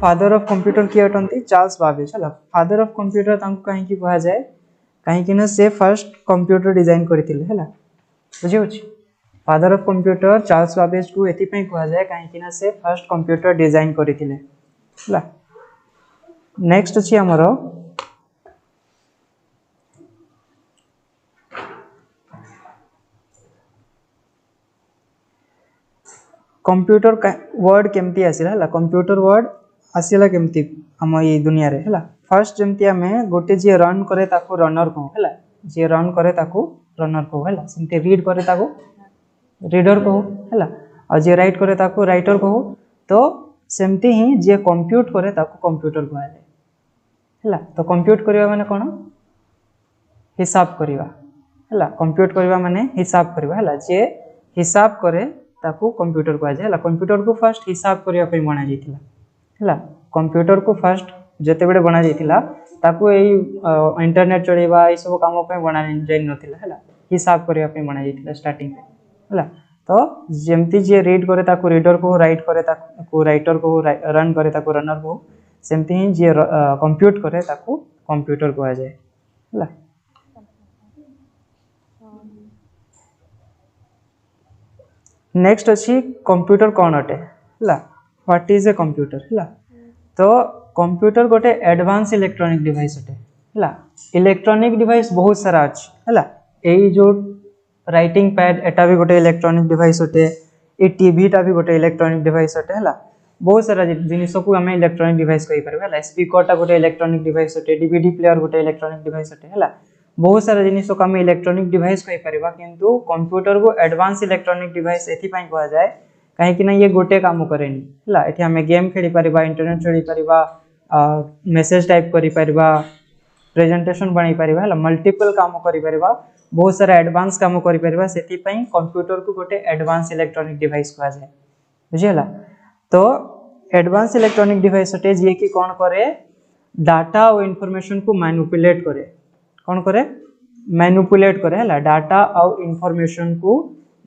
Father of computer किए अटंती Charles Babbage है। Father of computer तांको कहीं कहा जाए कहीं से फर्स्ट कंप्यूटर डिजाइन करथिले है। बुझे होछि father of computer Charles Babbage को एथि पई कहा जाए कहीं से फर्स्ट कंप्यूटर डिजाइन करथिले है। नेक्स्ट अछि हमरो कंप्यूटर वर्ड केमती आसिला है। कंप्यूटर वर्ड आसिला केमती हम ये दुनिया रे है। फर्स्ट जमती हमें गोटे जी रन करे ताको रनर कहू है। जी रन करे ताको रनर कहू है। सेमती रीड करे ताको रीडर कहू है। और जी राइट करे ताको राइटर कहू। तो सेमती ही जे कंप्यूट करे ताको कंप्यूटर कहा जाए है। तो कंप्यूट करबा माने कोन हिसाब करबा है। कंप्यूट करबा माने हिसाब करबा है। जे हिसाब करे ताको कंप्यूटर कहा जाए। कंप्यूटर को फर्स्ट हिसाब करबा पे बना जाइतिला है। कंप्यूटर को फर्स्ट जते बेडे बना जाइतिला ताको एई इंटरनेट चलेबा ए सब काम पे बना जाय नथिला है। हिसाब करबा पे बना जाइतिला स्टार्टिंग है। तो जेमती जे रीड करे ताको रीडर को राइट करे ताको राइटर को रन करे ताको रनर को सेमती ही जे कंप्यूट करे ताको कंप्यूटर कहा जाए है। नेक्स्ट अच्छी कंप्यूटर कौन अटे है। व्हाट इज ए कंप्यूटर है। तो कंप्यूटर गोटे एडवांस इलेक्ट्रॉनिक डिवाइस अटे है। इलेक्ट्रॉनिक डिवाइस बहुत सारा अच्छी है। यही जो राइटिंग पैड एटा भी गोटे इलेक्ट्रॉनिक डिवाइस अटे। ये टीवी टा भी गोटे इलेक्ट्रॉनिक डिवाइस अटे है। बहुत सारा जिनिस को आम इलेक्ट्रॉनिक डिवाइस कहि परबा है। स्पीकर गोटे इलेक्ट्रॉनिक डिवाइस अटे। डीवीडी प्लेयर गोटे इलेक्ट्रॉनिक डिवाइस अटे है। बहुत सारा जिनिस को आम इलेक्ट्रॉनिक डिवाइस कहि परबा किंतु कंप्यूटर को एडवांस इलेक्ट्रॉनिक डिवाइस एथि पई कहा जाए कहीं ना ये गोटे काम करेनी है। एठी हमें गेम खेली परिबा इंटरनेट चली परिबा मेसेज टाइप करि परिबा प्रेजेंटेशन बनै परिबा है। मल्टीपल काम करि परिबा बहुत सारा एडवांस काम करि परिबा सेथि पई कंप्यूटर को गोटे एडवांस इलेक्ट्रॉनिक डिवाइस कहा जाए बुझियला। तो एडवांस इलेक्ट्रॉनिक डिवाइस अटे जे कि कोन करे डाटा और इंफॉर्मेशन को मैनिपुलेट करे कौन करे मैनिपुलेट करे है। डाटा और इंफॉर्मेशन को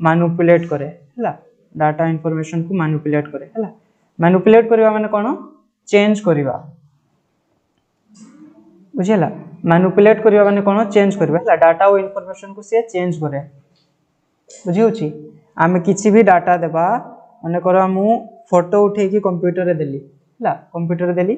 मैनिपुलेट करे है। डाटा इंफॉर्मेशन को मैनिपुलेट करे है। मैनिपुलेट करबा माने कोन चेंज करबा बुझियला। मैनिपुलेट करबा माने कोन चेंज करबा है। डाटा और इंफॉर्मेशन को से चेंज करे बुझियोछि। आमे किछि भी डाटा देबा माने करा मु फोटो उठे की कंप्यूटर रे देली है। कंप्यूटर देली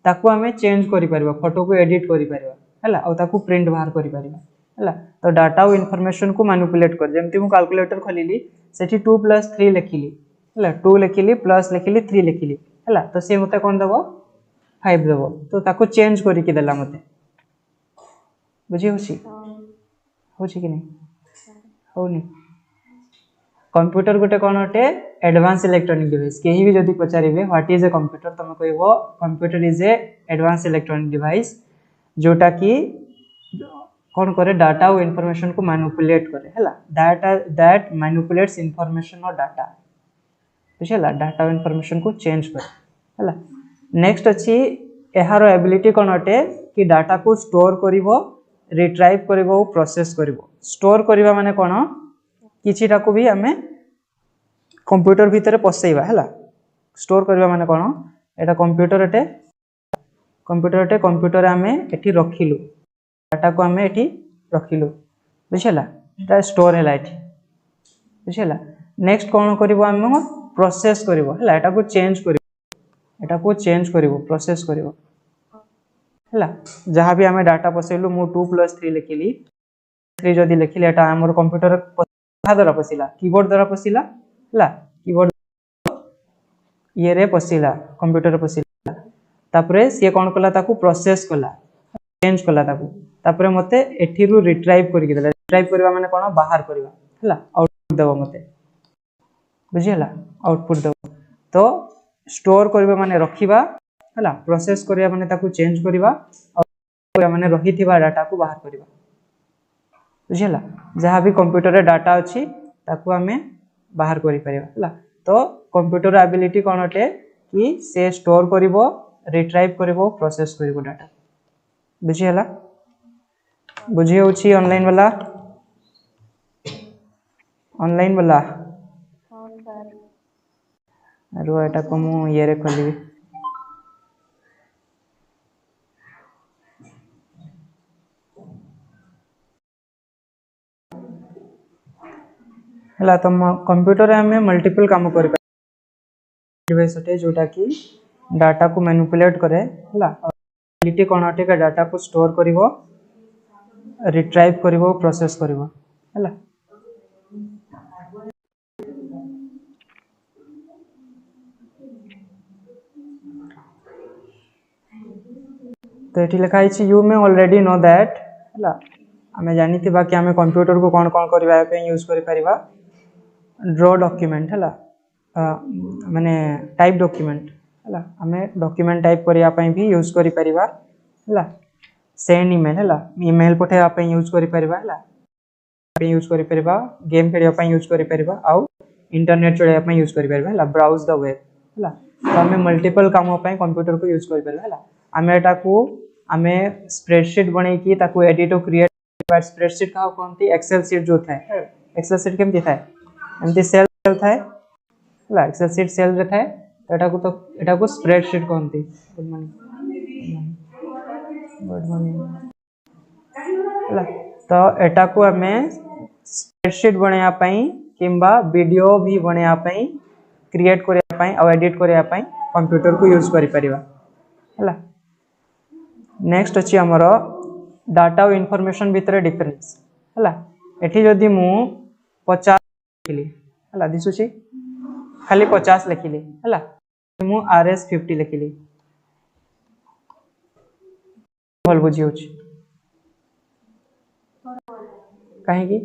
ताको आमे चेंज करि परबा फोटो को एडिट करि परबा है। और ताको प्रिंट बाहर करि परबा है। तो डाटा और इंफॉर्मेशन को मैनिपुलेट कर जेमती मु कैलकुलेटर खोलिली सेठी 2 + 3 लिखिली है। 2 लिखिली प्लस लिखिली 3 लिखिली है। तो से मते कोन देबो 5 देबो। तो ताको चेंज करि कि देला मते बुझी होछि कि नहीं होनी। कंप्यूटर गोटे कौन अटे एडवांस इलेक्ट्रॉनिक डिवाइस। कहीं भी जदि पचारे व्हाट इज ए कंप्यूटर तुम कहबो computer is a advance electronic device जोटा कि कौन करे डाटा और इंफॉर्मेशन को मैनिपुलेट करे है। डाटा दैट मैनिपुलेट्स इंफॉर्मेशन और डाटा बुझला। डाटा और इंफॉर्मेशन को चेंज करे है। नेक्स्ट अच्छी यार एबिलिटी कौन अटे कि डाटा को स्टोर करिवो रिट्राइव करिवो प्रोसेस करिवो। स्टोर करिवा माने कोन किछिटा को भी हमें कंप्यूटर भीतर पसैबा है। स्टोर करबा माने कोन एटा कंप्यूटर अटे कंप्यूटर हमें एठी रखिलु डाटा को हमें एठी रखिलु बुझला। एटा स्टोर हैला एठी बुझला। नेक्स्ट कोन करबो हम प्रोसेस करबो है। एटा को चेंज करबो प्रोसेस करबो है। जहां भी हमें डाटा पसैलु मु 2 + 3 लिखिली 3 जदी लिखिली एटा हमर कंप्यूटर द्वारा पशिला कीबोर्ड द्वारा पशिला है। कीबोर्ड ये रे पशिला कंप्यूटर पशिला तापरे से कोन कला ताकू प्रोसेस कला चेंज कला ताकू तापरे मते एठी रु रिट्राइव करि देला। रिट्राइव करबा माने कोन बाहर करबा है। आउटपुट देबो मते बुझियला आउटपुट देबो। तो स्टोर करबा माने रखिबा है। प्रोसेस करबा माने ताकू चेंज करबा और माने रहिथिबा डाटा को बाहर करबा बुझियला। जहाँ भी कंप्यूटर रे डाटा अच्छी ताकू आमे बाहर करि परिबा है। तो कंप्यूटर एबिलिटी कोन अटे कि से स्टोर करिवो रिट्राइव करिवो प्रोसेस करिवो डाटा बुझियला। बुझी होछि ऑनलाइन वाला आरो एटा को मु ये रे खोलिबी है तो कंप्यूटर आम मल्टीपल काम कर डिवाइस अटे जोटा कि डाटा को मैनिपुलेट करे है कौन अटे डाटा को स्टोर करिवो रिट्राइव करिवो प्रोसेस करिवो है तो ये लिखा है you may already know that है आम जानी कि आम कंप्यूटर को कौन कौन करने यूज कर ड्रॉ डॉक्यूमेंट है माने टाइप डॉक्यूमेंट है आम डॉक्यूमेंट टाइप करने भी यूज कर सेंड ईमेल है ईमेल पठेवा यूज कर यूज कर गेम खेलने यूज कर आउ इंटरनेट चलाइबा यूज कर ब्राउज द वेब है तो आम मल्टीपल काम कंप्यूटर को यूज कर आम एटा को आम स्प्रेडशीट बन एडिट और क्रिएट स्प्रेडशीट क्या कहते एक्सेल सीट जो थाए एक्सेल सीट केमती थाए एमती सेल थाए एक्सेल सीट सेल रे थाए तो एटा को स्प्रेडशीट कहते गुड मॉर्निंग तो एटा को आम स्प्रेडशीट बनायापाई किंबा वीडियो भी बनायापाई क्रिएट करने और एडिट करने कंप्यूटर को यूज कर नेक्स्ट अच्छी आमर डाटा और इनफॉरमेशन भितर डिफरेंस है एठी जदि मु 50 लिखिली है दिशुची खाली 50 लिखिली है मु RS 50 लिखिली भल बुझी होची कहीं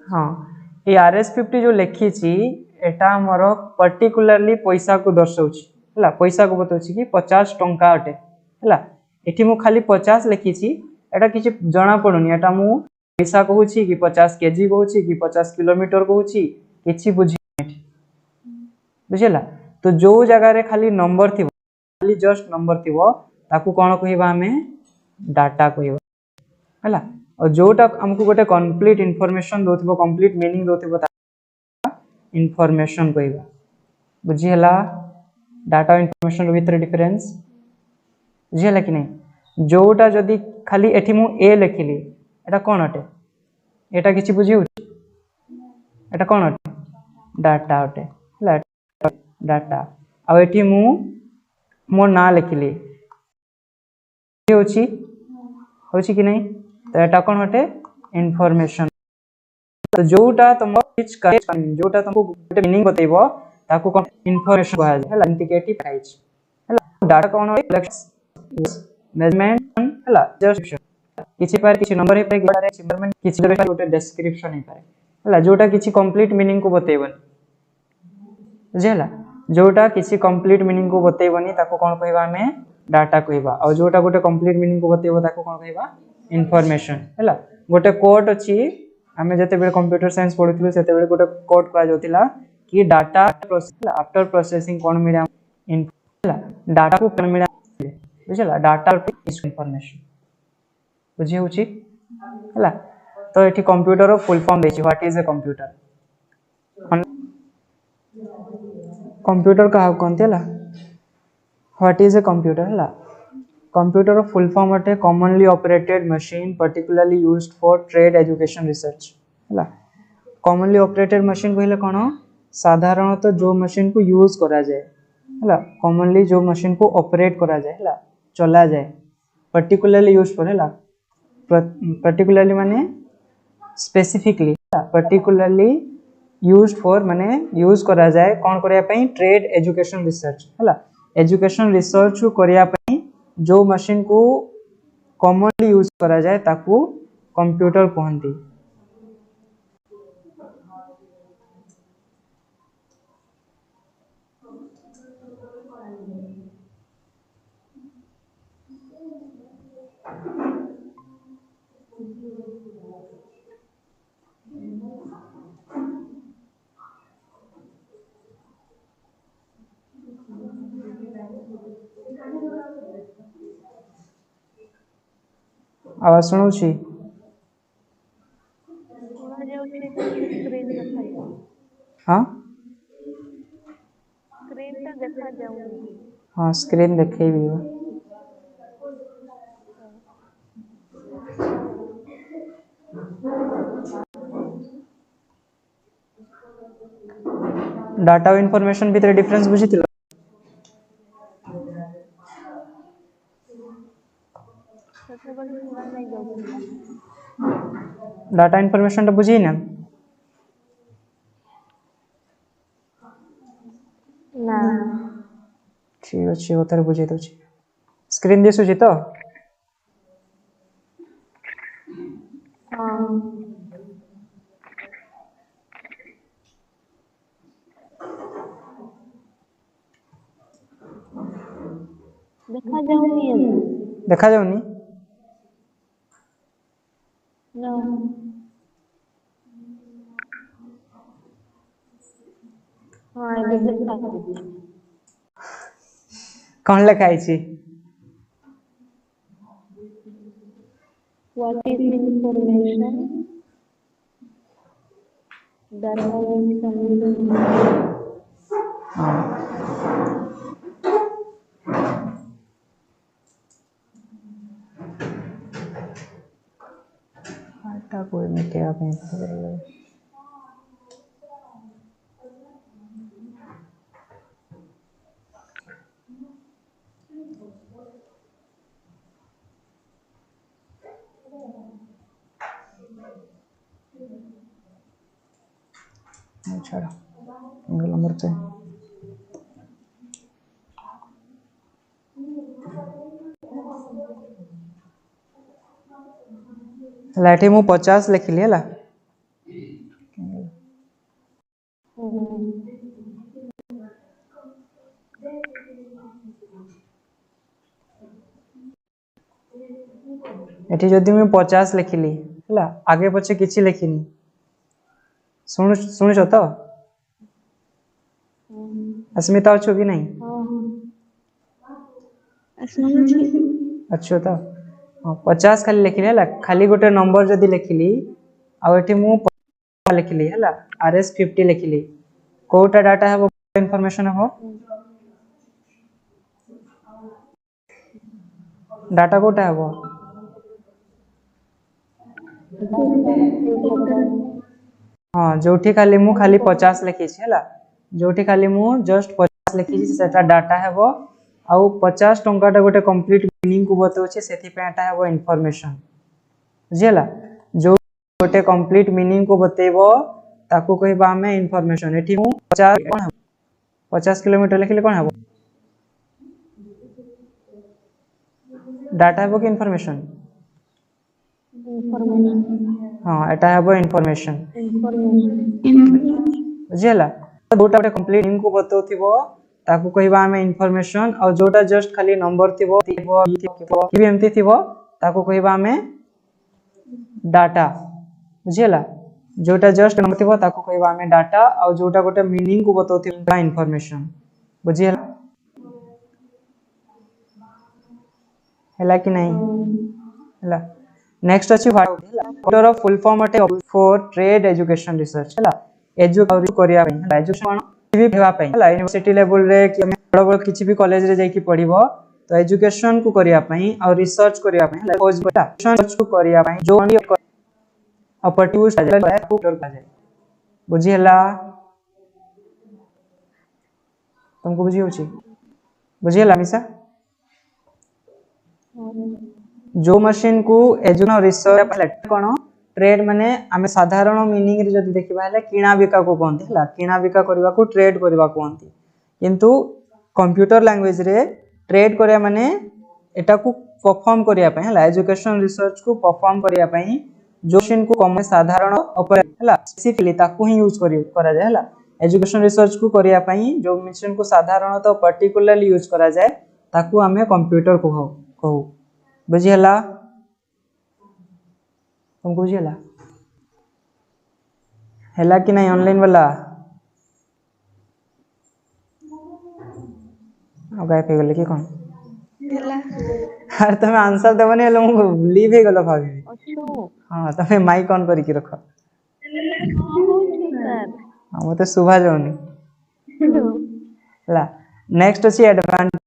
हाँ ये RS 50 जो लिखी एटा मोर पर्टिकुलरली पैसा को दर्शाऊँ है पैसा को बताऊँ कि 50 टंका अटे है ये मु खाली 50 लिखी एटा किसी जना पड़ुनी एटा मु पैसा कहूँ कि 50 केजी कहूँ कि 50 किलोमीटर कहूँ कि बुझी बुझेला तो जो जगह खाली नंबर थी खाली जस्ट नंबर थी ताकू कौन कहवा आम डाटा कहवा है और जोटा हमको गोटे कंप्लीट इनफॉरमेशन दो कंप्लीट मीनिंग दो इनफॉरमेशन कहवा बुझीला डाटा इनफॉरमेशन भीतर डिफरेंस बुझीला कि नहीं जोटा जदि खाली एठी मु ए लिखिली एटा कौन अटे एटा किछि बुझी एटा कौन अटे डाटा अटे डाटा आ एठी मु मो ना लिखिली होची होची कि नहीं तो एटा कौन अटे इनफॉरमेशन तो जोटा तुम जोटा तुमको गोटे मीनिंग बतैबो ताकू कौन इनफॉरमेशन कहा जाय हला इंडिकेटिव प्राइस हला डाटा कौन है मेजरमेंट हला जस्ट किछि पर किछि नंबर है पर मेजरमेंट किछि जगह गोटे डिस्क्रिप्शन है पारे हला जोटा किछि कंप्लीट मीनिंग को बतैबन बुझेला जोटा किछि कंप्लीट मीनिंग को बतैबनी ताकू कौन कहबा हमें डाटा कहबा और जोटा गोटे कंप्लीट मीनिंग को बतैबो ताकू कौन कहबा इनफॉरमेशन हला गोटे कोड अछि हमें जते बेले कंप्यूटर साइंस पढुथिलु सेते बेले गोटे कोड कहा जोतिला कि डाटा प्रोसेस आफ्टर प्रोसेसिंग कौन मिला डाटा को कौन मिला बुझला डाटा इनफॉरमेशन बुझी होची हला तो एठी कंप्यूटर रो फुल फॉर्म देछि what is a computer computer का कहते हला व्हाट इज ए कंप्यूटर हला कंप्यूटर फुल फॉर्म अटे commonly operated machine particularly used for trade education research हला कॉमनली ऑपरेटेड मशीन कहले कोन साधारणतः जो मशीन को यूज करा जाए हला कॉमनली जो मशीन को ऑपरेट करा जाए हला चला जाए पर्टिकुलरली यूज फॉर हला पर्टिकुलरली माने स्पेसिफिकली पर्टिकुलरली यूज्ड फॉर माने यूज करा जाए कौन करिया पई ट्रेड एजुकेशन रिसर्च हला एजुकेशन रिसर्च करिया पई जो मशीन को कॉमनली यूज करा जाए ताकू कंप्यूटर कहंती आवाज सुनौछि हाँ हाँ स्क्रीन देखेबी डाटा और इनफॉरमेशन भितर डिफरेंस बुझिथिल डाटा इनफॉरमेशन बुझी ना ना ठीक अच्छे वो बुझे दूँ स्क्रीन दिशुची तो हाँ देखा जाऊनी है देखा जाऊनी ना हाँ ये देखा कौन लिखाई what is information data is communication data कोई में क्या छाड़ा सिंगल नंबर पे लाठी मु 50 लिखिली है एठी जदि मैं 50 लिखिली है आगे पछे किछि लिखिनी शुणुच तो अस्मिता अच्छो कि नहीं अच्छो तो 50 खाली लिखिली है खाली गोटे नंबर जदि लिखिली आ एठी मु लिखिली है RS50 लिखिली कोटा डाटा है वो इनफॉरमेशन है डाटा कोटा है वो हाँ जोठी खाली मु खाली 50 लिखी है जोठी खाली मु जस्ट 50 लिखी सेटा डाटा है वो आउ 50 टंकाटा गोटे कंप्लीट मीनिंग को बताउछे सेथि पे एटा है वो इनफॉरमेशन बुझियला जो गोटे कंप्लीट मीनिंग को बतेबो ताकू कहबा हमें इनफॉरमेशन एठी मु 50 किलोमीटर लिखले कोन हबो डाटा है वो कि इनफॉरमेशन हाँ एटा है वो इनफॉरमेशन बुझियला गोटा गोटे कंप्लीट मीनिंग को बताउथिबो ताकू कहबा हमें इनफॉरमेशन और जोटा जस्ट खाली नंबर थिबो भी एमती थिबो ताकू कहबा हमें डाटा बुझियला जोटा जस्ट नंबर थिबो ताकू कहबा हमें डाटा और जोटा गोटे मीनिंग को बताउथिबो इनफॉरमेशन बुझियला हैला कि नहीं हैला नेक्स्ट अछि व्हाट ऑफ फुल फॉर्म अटे फॉर ट्रेड एजुकेशन रिसर्च हैला एजु करिया हैला एजुकेशन भी हेबा पई हैला यूनिवर्सिटी लेवल रे कि हम बड़ बड़ किछि भी कॉलेज रे जाई कि पढिबो तो एजुकेशन को करिया पई और रिसर्च करिया पई हैला खोज बटा रिसर्च को करिया पई जो अपॉर्चुनिटी जाय बुझी हैला तुमको बुझी होची बुझी हैला मिसा जो मशीन को एजुकेशन रिसर्च पहले कोन ट्रेड माने आमे साधारण मीनिंग रे जदी देखिबा हले किणा बिका को कोनती हला किणा बिका करबा को ट्रेड करबा कोनती किंतु कंप्यूटर लैंग्वेज रे ट्रेड करिया माने एटा को परफॉर्म करिया पई हला एजुकेशन रिसर्च को परफॉर्म करिया पई जो मशीन को कम साधारण ऊपर हला स्पेसिफिकली ताकू ही यूज करा जाय हला एजुकेशन रिसर्च को करिया पई जो मशीन को साधारण तो पर्टिकुलरली यूज करा जाय ताकू हमें कंप्यूटर को कहू बुझी हला तुमको बुझी हला कि नहीं ऑनलाइन वाला गायब हो गले कि कोन अरे तुम्हें आंसर देबनी हलो मु लीव हे गलो भाभी हां तुम्हें माइक ऑन करी के रखो हां मते सुभा जाउनी हला नेक्स्ट अछि एडवांस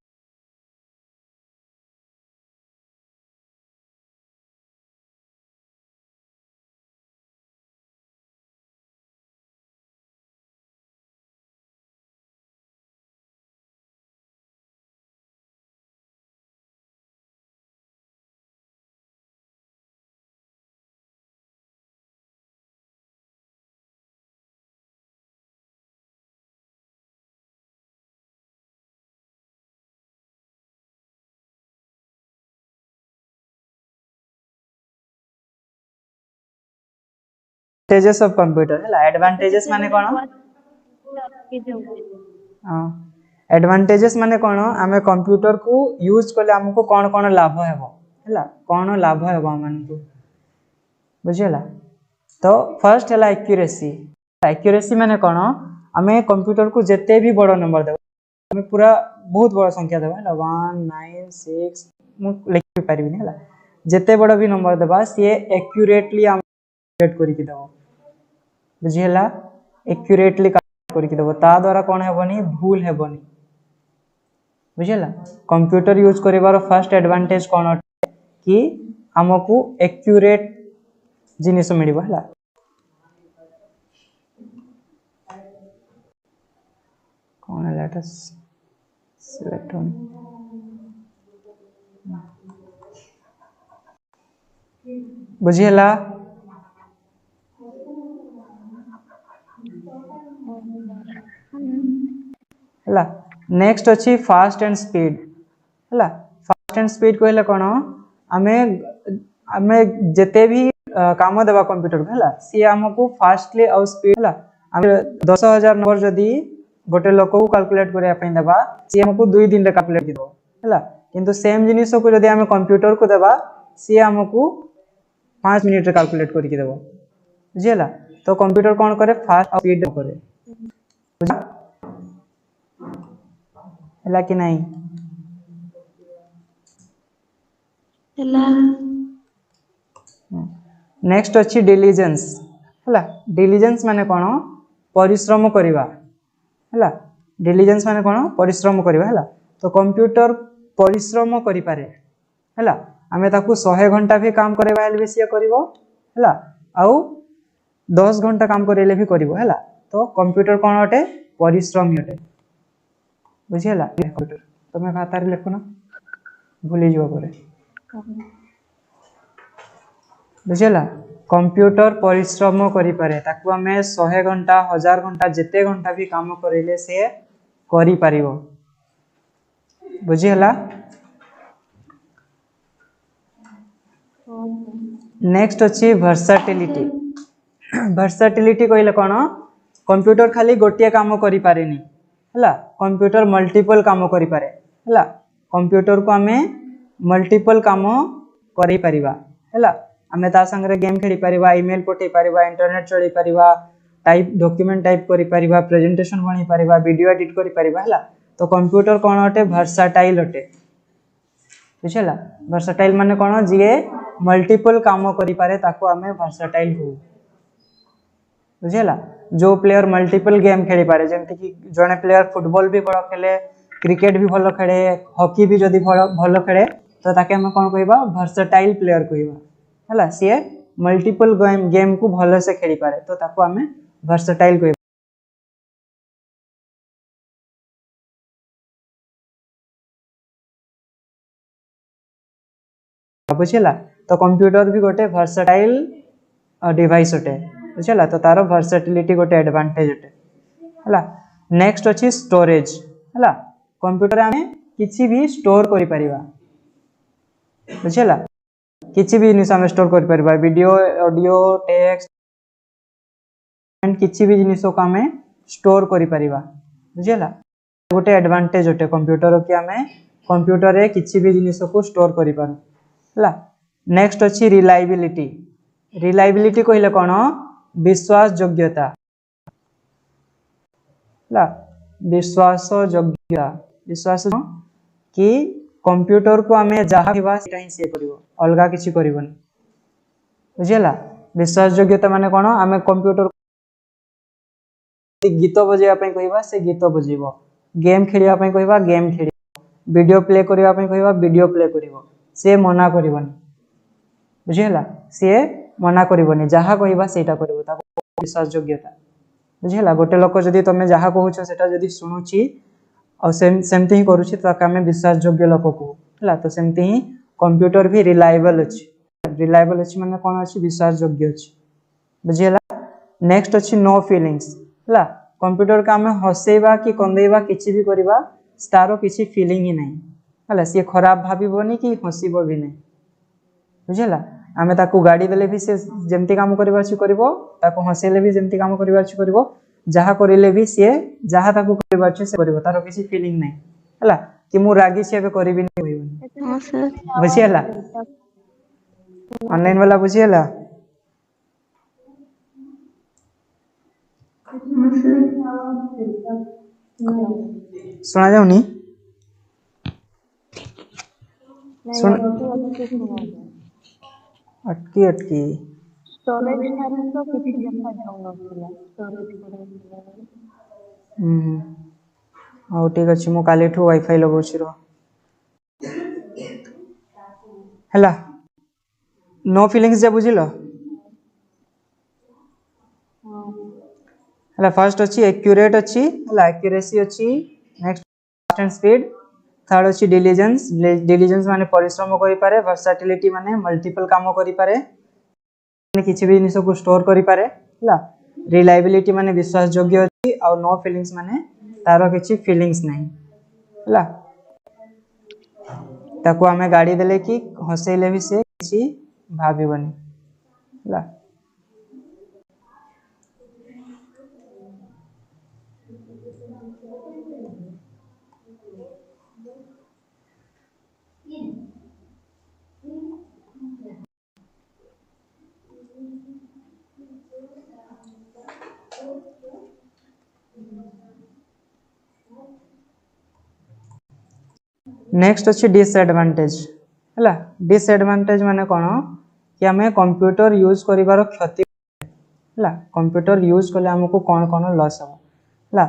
एडवांटेजेस ऑफ कंप्यूटर है एडवांटेजेस माने कोन हां एडवांटेजेस माने कोन आमे कंप्यूटर को यूज करले हमको कोन कोन लाभ हेबो हैला कोन लाभ हेबो हमनको बुझिला तो फर्स्ट है एक्यूरेसी एक्यूरेसी माने कोन आमे कंप्यूटर को जते भी बड़ नंबर देबो आमे पूरा बहुत बड़ संख्या देबो हैला 1 9 6 मु लिखि पारिबिनी हैला जते बड़ भी नंबर देबा से एक्यूरेटली हम कैलकुलेट करि देबो बुझिला एक्यूरेटली करि देबो ता द्वारा कोन हेबोनी भूल हेबोनी बुझिला कंप्यूटर यूज करिवार फर्स्ट एडवांटेज कोन कि हमको एक्यूरेट जिनिस मिलिबो हैला कोन लेट अस सिलेक्ट ऑन बुझिला हैला नेक्स्ट अछि फास्ट एंड स्पीड हैला फास्ट एंड स्पीड कहले कोन हमें जते भी काम देबा कंप्यूटर को हैला सी हमको फास्टली और स्पीड हैला हम 10000 नंबर जदी गोटे लोक को कैलकुलेट करिया पई देबा सी हमको 2 दिन रे कैलकुलेट दिबो हैला किंतु सेम जिनिस को जदी हम कंप्यूटर को देबा सी हमको 5 मिनिट रे कैलकुलेट करि देबो बुझिला तो कंप्यूटर कोन करे फास्ट और स्पीड करे बुझा हैला कि नहीं हैला नेक्स्ट अछि डिलिजेंस हैला डिलिजेंस माने कोन परिश्रम करिवा हैला डिलिजेंस माने कोन परिश्रम करिवा हैला तो कंप्यूटर परिश्रम करि पारे हैला हमें ताकू 100 घंटा भी काम करेबा हेले भी सिया करिवो हैला आउ 10 घंटा काम करेले भी करिवो हैला तो कंप्यूटर कोन अटे परिश्रम अटे बुझिला कंप्यूटर तमे खाता रे लिखो ना भूली जो करे बुझिला कंप्यूटर परिश्रम करि पारे ताकू हमें 100 घंटा 1000 घंटा जते घंटा भी काम करेले से करि पारिवो बुझिला नेक्स्ट अछि वर्सेटिलिटी वर्सेटिलिटी कहले कोन कंप्यूटर खाली गोटिया काम करि पारेनी हैला कंप्यूटर मल्टीपल काम करि पारे हैला कंप्यूटर को हमें मल्टीपल काम करि परिबा हैला हमें ता संगे गेम खेली परिबा ईमेल पठे परिबा इंटरनेट चली परिबा टाइप डॉक्यूमेंट टाइप करि परिबा प्रेजेंटेशन बनि परिबा वीडियो एडिट करि परिबा हैला तो कंप्यूटर कोन अटे वर्सेटाइल अटे बुझला वर्सेटाइल माने कोन जे मल्टीपल काम करि पारे ताको हमें वर्सेटाइल हो बुझला जो प्लेयर मल्टीपल गेम खेली पारे जेमति कि जने प्लेयर फुटबॉल भी बड़ खेले क्रिकेट भी भलो खेले हॉकी भी जदी भलो खेले तो ताके हम कोन कहबा वर्सेटाइल प्लेयर कहबा हला से मल्टीपल गेम को भलो से खेली पारे तो ताको हमें वर्सेटाइल कहबा बुझला तो कंप्यूटर भी गोटे वर्सेटाइल डिवाइस होटे बुझला तो तारो वर्सेटिलिटी गोटे एडवांटेज होटे हला नेक्स्ट अछि स्टोरेज हला कंप्यूटर हमें किछि भी स्टोर करि परिबा बुझला किछि भी जिनिस हमें स्टोर करि परिबा वीडियो ऑडियो टेक्स्ट एंड किछि भी जिनिस को हमें स्टोर करि परिबा बुझला गोटे एडवांटेज होटे कंप्यूटर के हमें कंप्यूटर रे किछि भी जिनिस को स्टोर करि पारू हला नेक्स्ट अछि रिलायबिलिटी रिलायबिलिटी कहले कोन विश्वास योग्यता हला विश्वास योग्यता विश्वास कि कंप्यूटर को हमें जहा हिबा सेटा ही से करिवो अलगा किछि करिवोनी बुझला विश्वास योग्यता माने कोन हमें कंप्यूटर गीत बजेया पई कहबा से गीत बजेबो गेम खेलिया पई कहबा गेम खेलिबो वीडियो प्ले करिया पई कहबा वीडियो प्ले करिवो से मना करिवोनी बुझला से मना करिवोनी जहा कहबा सेटा करिवो ता विश्वास योग्यता बुझला गोटे लोक जदी तमे जहा कहूछ सेटा जदी सुनुची और सेमते ही करूची तो हमें विश्वास योग्य लोक को हला तो सेमते ही कंप्यूटर भी रिलायबल अछि माने कोन अछि विश्वास योग्य अछि बुझला नेक्स्ट अछि नो फीलिंग्स हला कंप्यूटर का हमें हसेबा कि कंदेबा किछि भी करबा तारो किछि फीलिंग ही नहीं हला से खराब भाबिबोनी कि हसीबो भी नहीं बुझला आमे ताकू गाड़ी देले भी से जेमती काम करबा अछि करबो ताकू हसेले भी जेमती काम करबा अछि करबो जहा करिले भी से जहा ताकू करबा अछि से करबो तारो किसी फीलिंग नहीं हला कि मु रागी से बे करबी नहीं होइबनी हाँ सर। बुझी हला ऑनलाइन वाला बुझी हला सुना जाउनी सुन अटकी अटकी स्टोरेज ठारे तो किसी देखा जाउनथिला स्टोरेज करे हौ ठीक अछि मु कालीठू वाईफाई लगौछि रो हला नो फीलिंग्स जे बुझिलो हला फर्स्ट अछि एक्यूरेट अछि हला एक्यूरेसी अछि next fast and speed third अछि डिलिजेंस डिलिजेंस माने परिश्रम करि पारे वर्सैटिलिटी माने मल्टीपल काम करि पारे माने किछि भी जिनिस को स्टोर करि पारे हला रिलायबिलिटी माने विश्वास योग्य अछि और नो फीलिंग्स माने तारो किछि फीलिंग्स नहीं हला ताको हमें गाड़ी देले कि हसेले भी से किछि भाबिबनी हला नेक्स्ट अछि डिसएडवांटेज हला डिसएडवांटेज माने कोन कि हमें कंप्यूटर यूज करिवार क्षति हला कंप्यूटर यूज करले हमको कोन कोन लॉस हो हला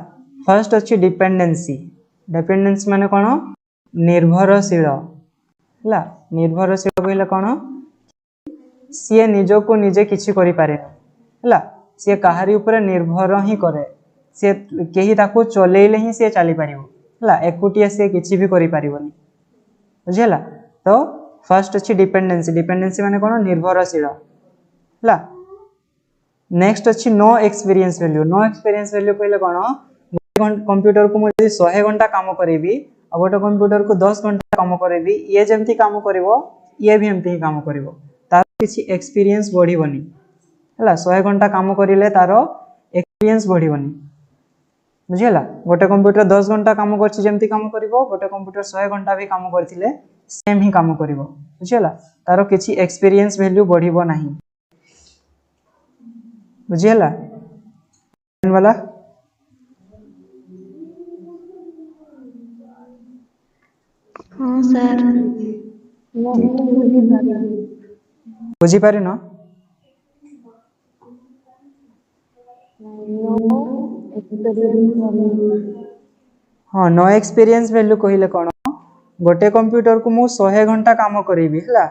फर्स्ट अछि डिपेंडेंसी डिपेंडेंसी माने कोन निर्भरशील हला निर्भरशील कहले कोन सिए निजो को निजे किछि करि पारे हला सिए काहारी ऊपर निर्भर ही करे से केही ताको चलेइले ही से चली पारिबो हला एकुटिया से किछि भी करि पारिबोनी बुझिला तो फर्स्ट अछि डिपेंडेंसी डिपेंडेंसी माने कोन निर्भरशील हला नेक्स्ट अछि no experience value no experience value कहले कोन कंप्यूटर को मु 100 घंटा काम करेबी आ गोटे कंप्यूटर को 10 घंटा काम करेबी ये जेमती काम करबो ये भी एमती ही काम करबो तार किछि एक्सपीरियंस बढ़िबनी हला 100 घंटा काम करिले तारो एक्सपीरियंस बढ़िबनी बुझिला गोटे कंप्यूटर 10 घंटा काम करछि जेमती काम करबो गोटे कंप्यूटर 100 घंटा भी काम करथिले सेम ही काम करबो बुझिला तारो किछि एक्सपीरियंस वैल्यू बढ़िबो नाही बुझिला वाला हाँ सर। बुझी पारि न हाँ नो एक्सपीरियंस वैल्यू कहिले कोन गोटे कंप्यूटर को मु 100 घंटा काम करेबी हला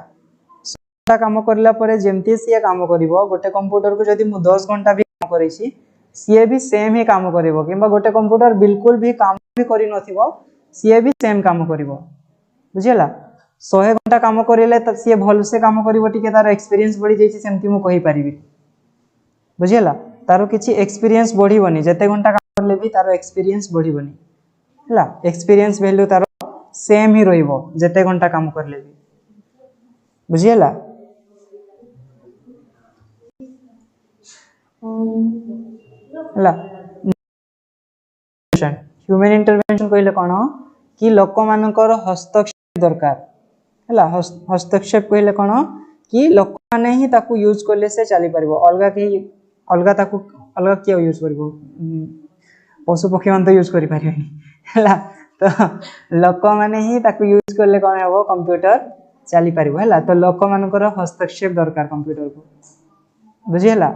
100 घंटा काम करला परे जेमती सिए काम करिवो गोटे कंप्यूटर को जदी मु 10 घंटा भी काम करिछि सिए भी सेम ही काम करिवो किबा गोटे कंप्यूटर बिल्कुल भी काम भी करि नथिवो सिए भी सेम काम करिवो बुझिला 100 घंटा काम करिले त सिए भल से काम करिवो टिके तार एक्सपीरियंस बढ़ी जैछि सेमती मु कहि परिबी बुझिला तारो किछि एक्सपीरियंस बढ़िबोनी जते घंटा काम करले भी तारो एक्सपीरियंस बढ़िबोनी हला एक्सपीरियंस वैल्यू तारो सेम ही रहिबो जते घंटा काम करले भी बुझिला हला ह्यूमन इंटरवेंशन कहले कोन कि लोक मानकर हस्तक्षेप दरकार हला हस्तक्षेप कहले कोन कि लोक माने ही ताकू यूज करले से चली परबो अलगा के अलगा ताकू अलगा के यूज करबो पशु पक्षी मान तो यूज करि पारिबेनी हला तो लोक माने ही ताकू यूज करले कोन हेबो कंप्यूटर चली परबो हला तो लोक मानकर हस्तक्षेप दरकार कंप्यूटर को बुझिला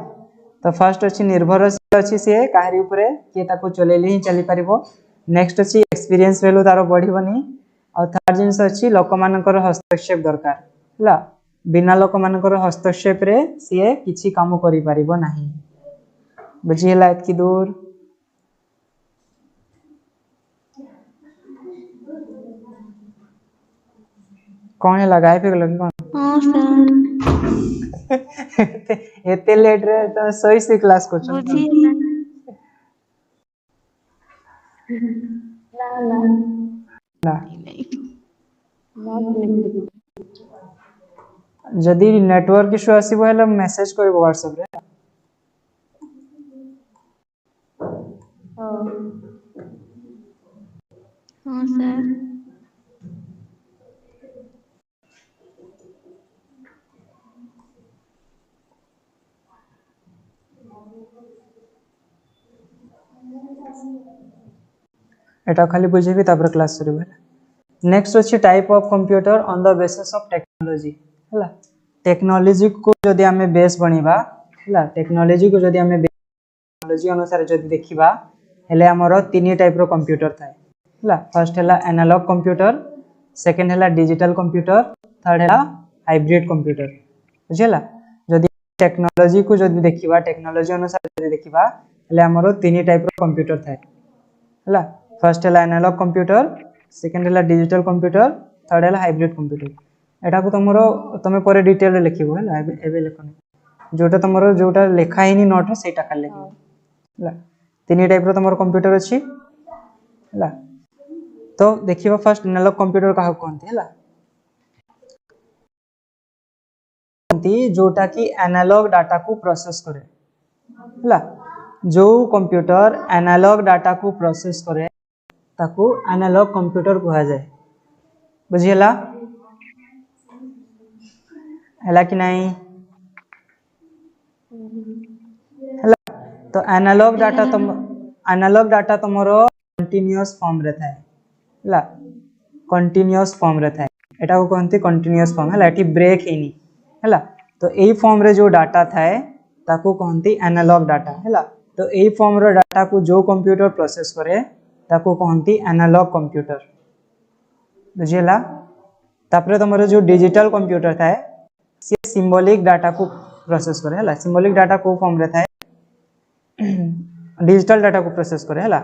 तो फर्स्ट अछि निर्भरशील अछि से काहरी ऊपर के ताको चलेले ही चली परिबो नेक्स्ट अछि एक्सपीरियंस वैल्यू तारो बढ़िबनी और थर्ड जिंस अछि लोक मानकर हस्तक्षेप दरकार हला बिना लोक मानकर हस्तक्षेप रे से किछि काम करि परिबो नाही बुझिला एतकी दूर कौन है लगाए पे लगी कौन हाँ सर। एते लेट रे तो सही से क्लास को चल बुझिला ना नहीं। जदि नेटवर्क इश्यू आसीबो हेले मेसेज करबो व्हाट्सएप रे। हाँ हाँ सर। एटा खाली बुझेबी तापर क्लास करबे। नेक्स्ट अछि type of computer on the basis of technology हला। टेक्नोलॉजी को जदि हमें बेस बनिबा हला, टेक्नोलॉजी को जदि हमें टेक्नोलॉजी अनुसार जदि देखिबा हेले हमरो तीन टाइप रो कंप्यूटर थाए हला। फर्स्ट हला एनालॉग कंप्यूटर, सेकंड हला डिजिटल कंप्यूटर, थर्ड हला हाइब्रिड कंप्यूटर बुझिला। जदि टेक्नोलॉजी को जदि देखिबा, टेक्नोलॉजी अनुसार जदि देखिबा हेले हमरो तीन टाइप रो कंप्यूटर थाए हला। फर्स्ट हला एनालॉग कंप्यूटर, सेकंड हला डिजिटल कंप्यूटर, थर्ड हला हाइब्रिड कंप्यूटर। एटा को तमरो तमे परे डिटेल रे लिखिबो हला, एबे लिखनी जोटा तमरो जोटा लेखा हिनी नोट रे सेटा कर लिखिबो हला। तीन टाइप रो तमरो कंप्यूटर अछि हला। तो देखिबा फर्स्ट एनालॉग कंप्यूटर काहा कोनते हला, जोटा की एनालॉग डाटा को प्रोसेस करे हला। जो कंप्यूटर एनालॉग डाटा को प्रोसेस करे ताकू एनालॉग कंप्यूटर कहा जाए बुझिला हला कि नहीं हला। तो एनालॉग डाटा तमरो कंटीन्यूअस फॉर्म रे थाए हला। कंटीन्यूअस फॉर्म रे थाए एटा को कहंती कंटीन्यूअस फॉर्म हला। एटी ब्रेक हेनी हला। तो एई फॉर्म रे जो डाटा थाए ताकू कहंती एनालॉग डाटा हला। तो एई फॉर्म रो डाटा को जो कंप्यूटर प्रोसेस करे ताकू कहंती एनालॉग कंप्यूटर बुझिला। तापरे तमरो जो डिजिटल कंप्यूटर थाए से सिंबॉलिक डाटा को प्रोसेस करे हला। सिंबॉलिक डाटा को फॉर्म रे थाए डिजिटल डाटा को प्रोसेस करे हला।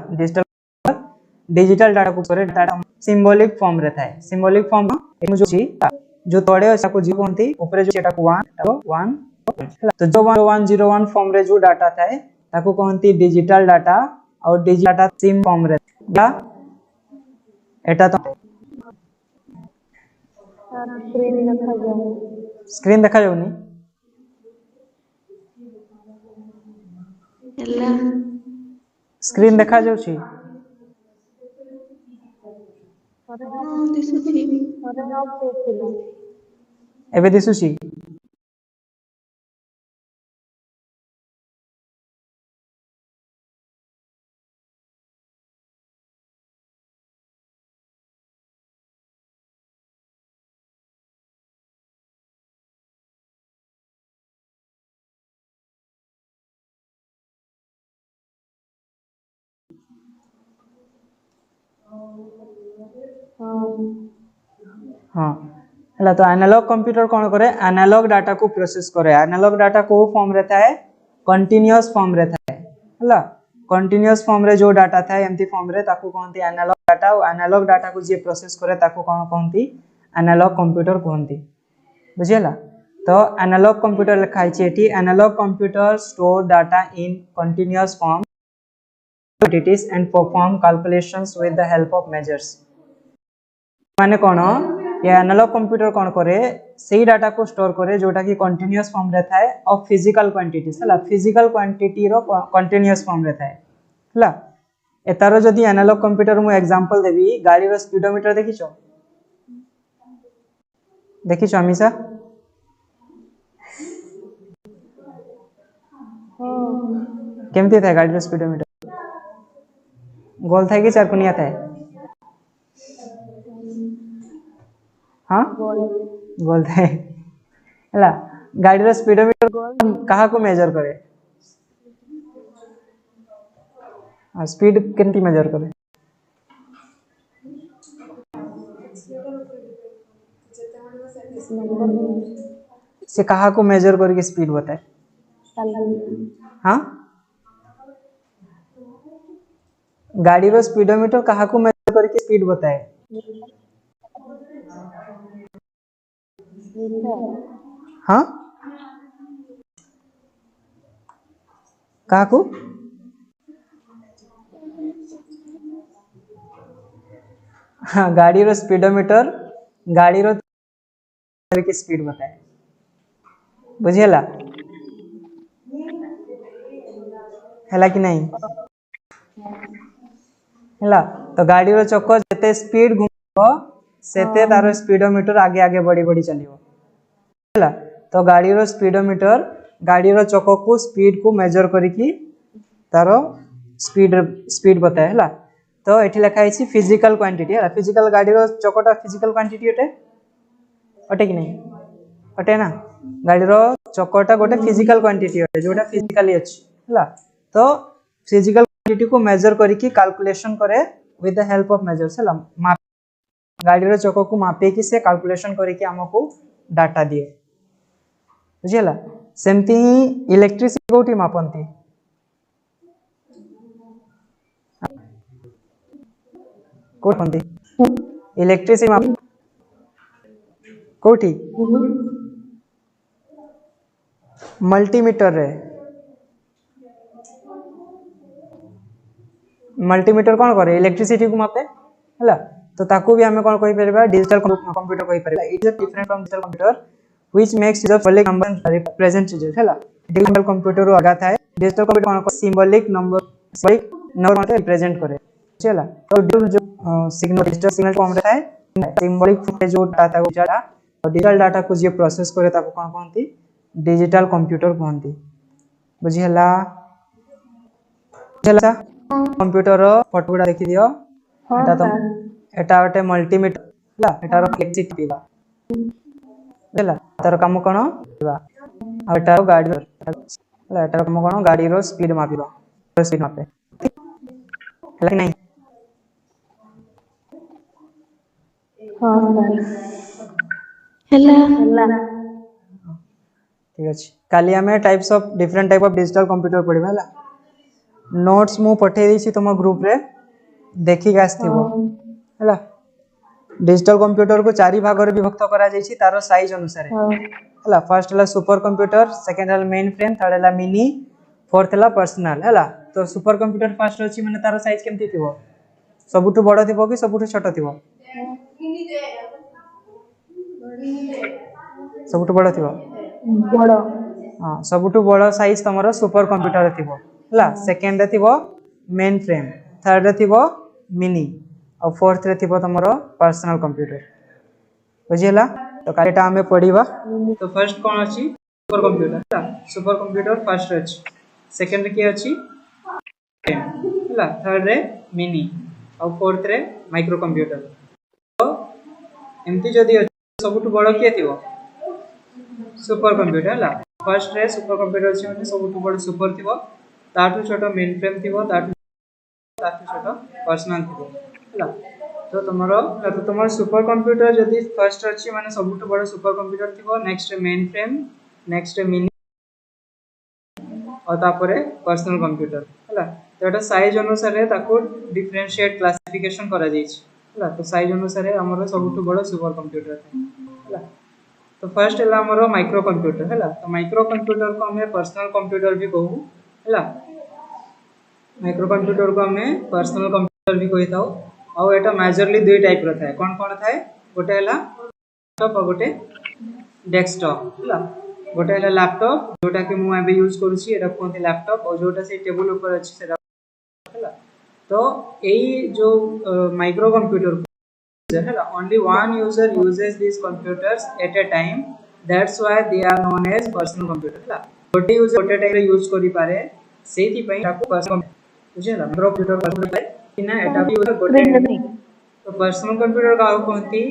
डिजिटल डाटा को करे डाटा सिंबॉलिक फॉर्म रे थाए। सिंबॉलिक फॉर्म जो छी जो तोड़े ताकू जी कोनती ऊपर जो एटा को 1 तो जो 101 फॉर्म रे जो डाटा थाए ताकू कहंती डिजिटल डाटा और डिजिटल डाटा सिम फॉर्म रे बा एटा तो सर स्क्रीन देखा जाए। स्क्रीन देखा जाउनी ହେଲା स्क्रीन देखा जाउची ହଁ ଦିଶୁଛି। थोड़े ऑफ होइथिला एबे दिसुची हाँ हला। तो एनालॉग कंप्यूटर कौन करे एनालॉग डाटा को प्रोसेस करे। एनालॉग डाटा को फॉर्म रे थाए कंटीन्यूअस फॉर्म रे थाए हला। कंटीन्यूअस फॉर्म रे जो डाटा थाए एम्ति फॉर्म रे ताकू कहंती एनालॉग डाटा। और एनालॉग डाटा को जे प्रोसेस करे ताकू कोन कहंती एनालॉग कंप्यूटर कहंती बुझिला। तो एनालॉग कंप्यूटर लिखाई छी एठी analogue computer store data in continuous form quantities and perform calculations with the help of measures। माने कोन ये एनालॉग कंप्यूटर कोन करे सेही डाटा को स्टोर करे जोटा की कंटीन्यूअस फॉर्म रे थाए ऑफ फिजिकल क्वांटिटीज हला। फिजिकल क्वांटिटी रो कंटीन्यूअस फॉर्म रे थाए हला। एतारो जदी एनालॉग कंप्यूटर मु एग्जांपल देबी गाड़ी रो स्पीडोमीटर देखिछो हमेशा केमती थाए गाड़ी रो स्पीडोमीटर गोल थाए कि चारकोनिया थाए हाँ गोल थाए हला। गाड़ी रो स्पीडोमीटर कहा को मेजर करे स्पीड केंती मेजर करे से कहा को मेजर करके स्पीड बताए हाँ। गाड़ी रो स्पीडोमीटर कहा को मेजर करके स्पीड बताए हाँ कहा को हाँ गाड़ी रो स्पीडोमीटर गाड़ी रो की स्पीड बताए बुझिला हैला कि नहीं हैला तो गाड़ी रो चक्क जते स्पीड घुमबो सेते तारो स्पीडोमीटर आगे आगे बढ़ी बढ़ी चलिबो हैला तो गाड़ी रो स्पीडोमीटर गाड़ी रो चक्क को स्पीड को मेजर करिकी तारो स्पीड स्पीड बताए हैला तो एठी लिखा है फिजिकल क्वांटिटी है फिजिकल गाड़ी रो चक्कटा फिजिकल क्वांटिटी अटे कि नहीं अटे ना गाड़ी रो चक्कटा गोटे फिजिकल क्वांटिटी अटे जोटा फिजिकली अछि हैला तो फिजिकल क्वांटिटी को मेजर करिकी कैलकुलेशन करे with the help of measures हैला माप गाड़ी रो चक्क को मापे कि से कैलकुलेशन करिकी हमको डाटा दिए बुझिला सेमती इलेक्ट्रिसिटी कोठी मापंती कोठी इलेक्ट्रिसिटी माप कोठी मल्टीमीटर रे मल्टीमीटर कौन करे इलेक्ट्रिसिटी को मापे हैला तो ताकू भी हमें कौन कहि परबा डिजिटल कंप्यूटर कहि परबा it is different from digital computer which makes use of symbolic number represent चीजेस हैला डिजिटल कंप्यूटर आगा थाए डिजिटल कंप्यूटर कौन सिंबॉलिक नंबर मते रिप्रेजेंट करे चला तो जो सिग्नल डिजिटल सिग्नल फॉर्म रे थाए सिंबॉलिक फॉर्म जो डाटा को जाडा और डिजिटल डाटा को जे प्रोसेस करे ताको कौन कहंती डिजिटल कंप्यूटर कहंती बुझी हला चला कंप्यूटर रो फोटो गुडा देखि दियो एटा तो एटा ओटे मल्टीमीटर ला एटा रो फ्लेक्सिटी पीबा देला तार काम कोन पीबा आ एटा रो गाडी ला एटा रो काम कोन गाडी रो स्पीड मापीबा स्पीड मापे हला कि नहीं हाँ सर ହେଲା ठीक अछि काली हमें types of different type of digital computer पढिबा हला नोट्स मु पठे दी छी तुम ग्रुप रे देखि गास थिबो हला डिजिटल कंप्यूटर को चारि भाग रे विभक्त करा जाई छी तारो साइज अनुसार हला फर्स्ट हला सुपर कंप्यूटर सेकंड हला मेन फ्रेम थर्ड हला मिनी फोर्थ हला पर्सनल हला तो सुपर कंप्यूटर फर्स्ट अछि माने तारो साइज केमती थिबो सबुठु बड़ थिबो कि सबुठु छोट थिबो सबुठु बड़ थिबो बड़ हां सबुठु बड़ साइज तमरो सुपर कंप्यूटर थिबो हला सेकंड रे थिबो मेन फ्रेम थर्ड रे थिबो मिनी और फोर्थ रे थिबो तमरो पर्सनल कंप्यूटर बुझिला तो कालेटा हमें पढिबा तो फर्स्ट कोन अछि सुपर कंप्यूटर हला सुपर कंप्यूटर फर्स्ट रे अछि सेकंड रे के अछि हला थर्ड रे मिनी और फोर्थ रे माइक्रो कंप्यूटर तो एमती जदी सबुठु बड़ के थिबो सुपर कंप्यूटर हला फर्स्ट रे सुपर कंप्यूटर अछि माने सबुठु बड़ सुपर थिबो ताठु छोट मेन फ्रेम थिबो ताठु छोट पर्सनल थिबो हला तो तमरो सुपर कंप्यूटर जदी फर्स्ट अछि माने सबुठु बड़ सुपर कंप्यूटर थिबो next mainframe next mini और तापरे पर्सनल कंप्यूटर हला तो एटा साइज अनुसार ताको डिफरेंशिएट क्लासिफिकेशन करा जाई छी हला तो साइज अनुसार हमरो सबुठु बड़ सुपर कंप्यूटर हला तो फर्स्ट हला हमरो माइक्रो कंप्यूटर हला तो माइक्रो कंप्यूटर को हमें पर्सनल कंप्यूटर भी कहू हला माइक्रो कंप्यूटर को हमें पर्सनल कंप्यूटर भी कहिताओ और एटा मेजरली दुई टाइप रो थाए कोन थाए गोटे हला लैपटॉप और गोटे डेस्कटॉप हला गोटे हला लैपटॉप जोटा कि मु अबे यूज करू छी एटा कोनथि लैपटॉप और जोटा से टेबल ऊपर अछि सेटा हला तो एई जो माइक्रो कंप्यूटर हला only one user uses these computers at a time that's why they are known as personal computer हला गोटे यूजर गोटे टाइम रे यूज करि पारे सेति पई ताको पर्सनल बुझिला माइक्रो कंप्यूटर पर्सनल पाई किना एटा भी यूजर गोटे तो पर्सनल कंप्यूटर का कहंती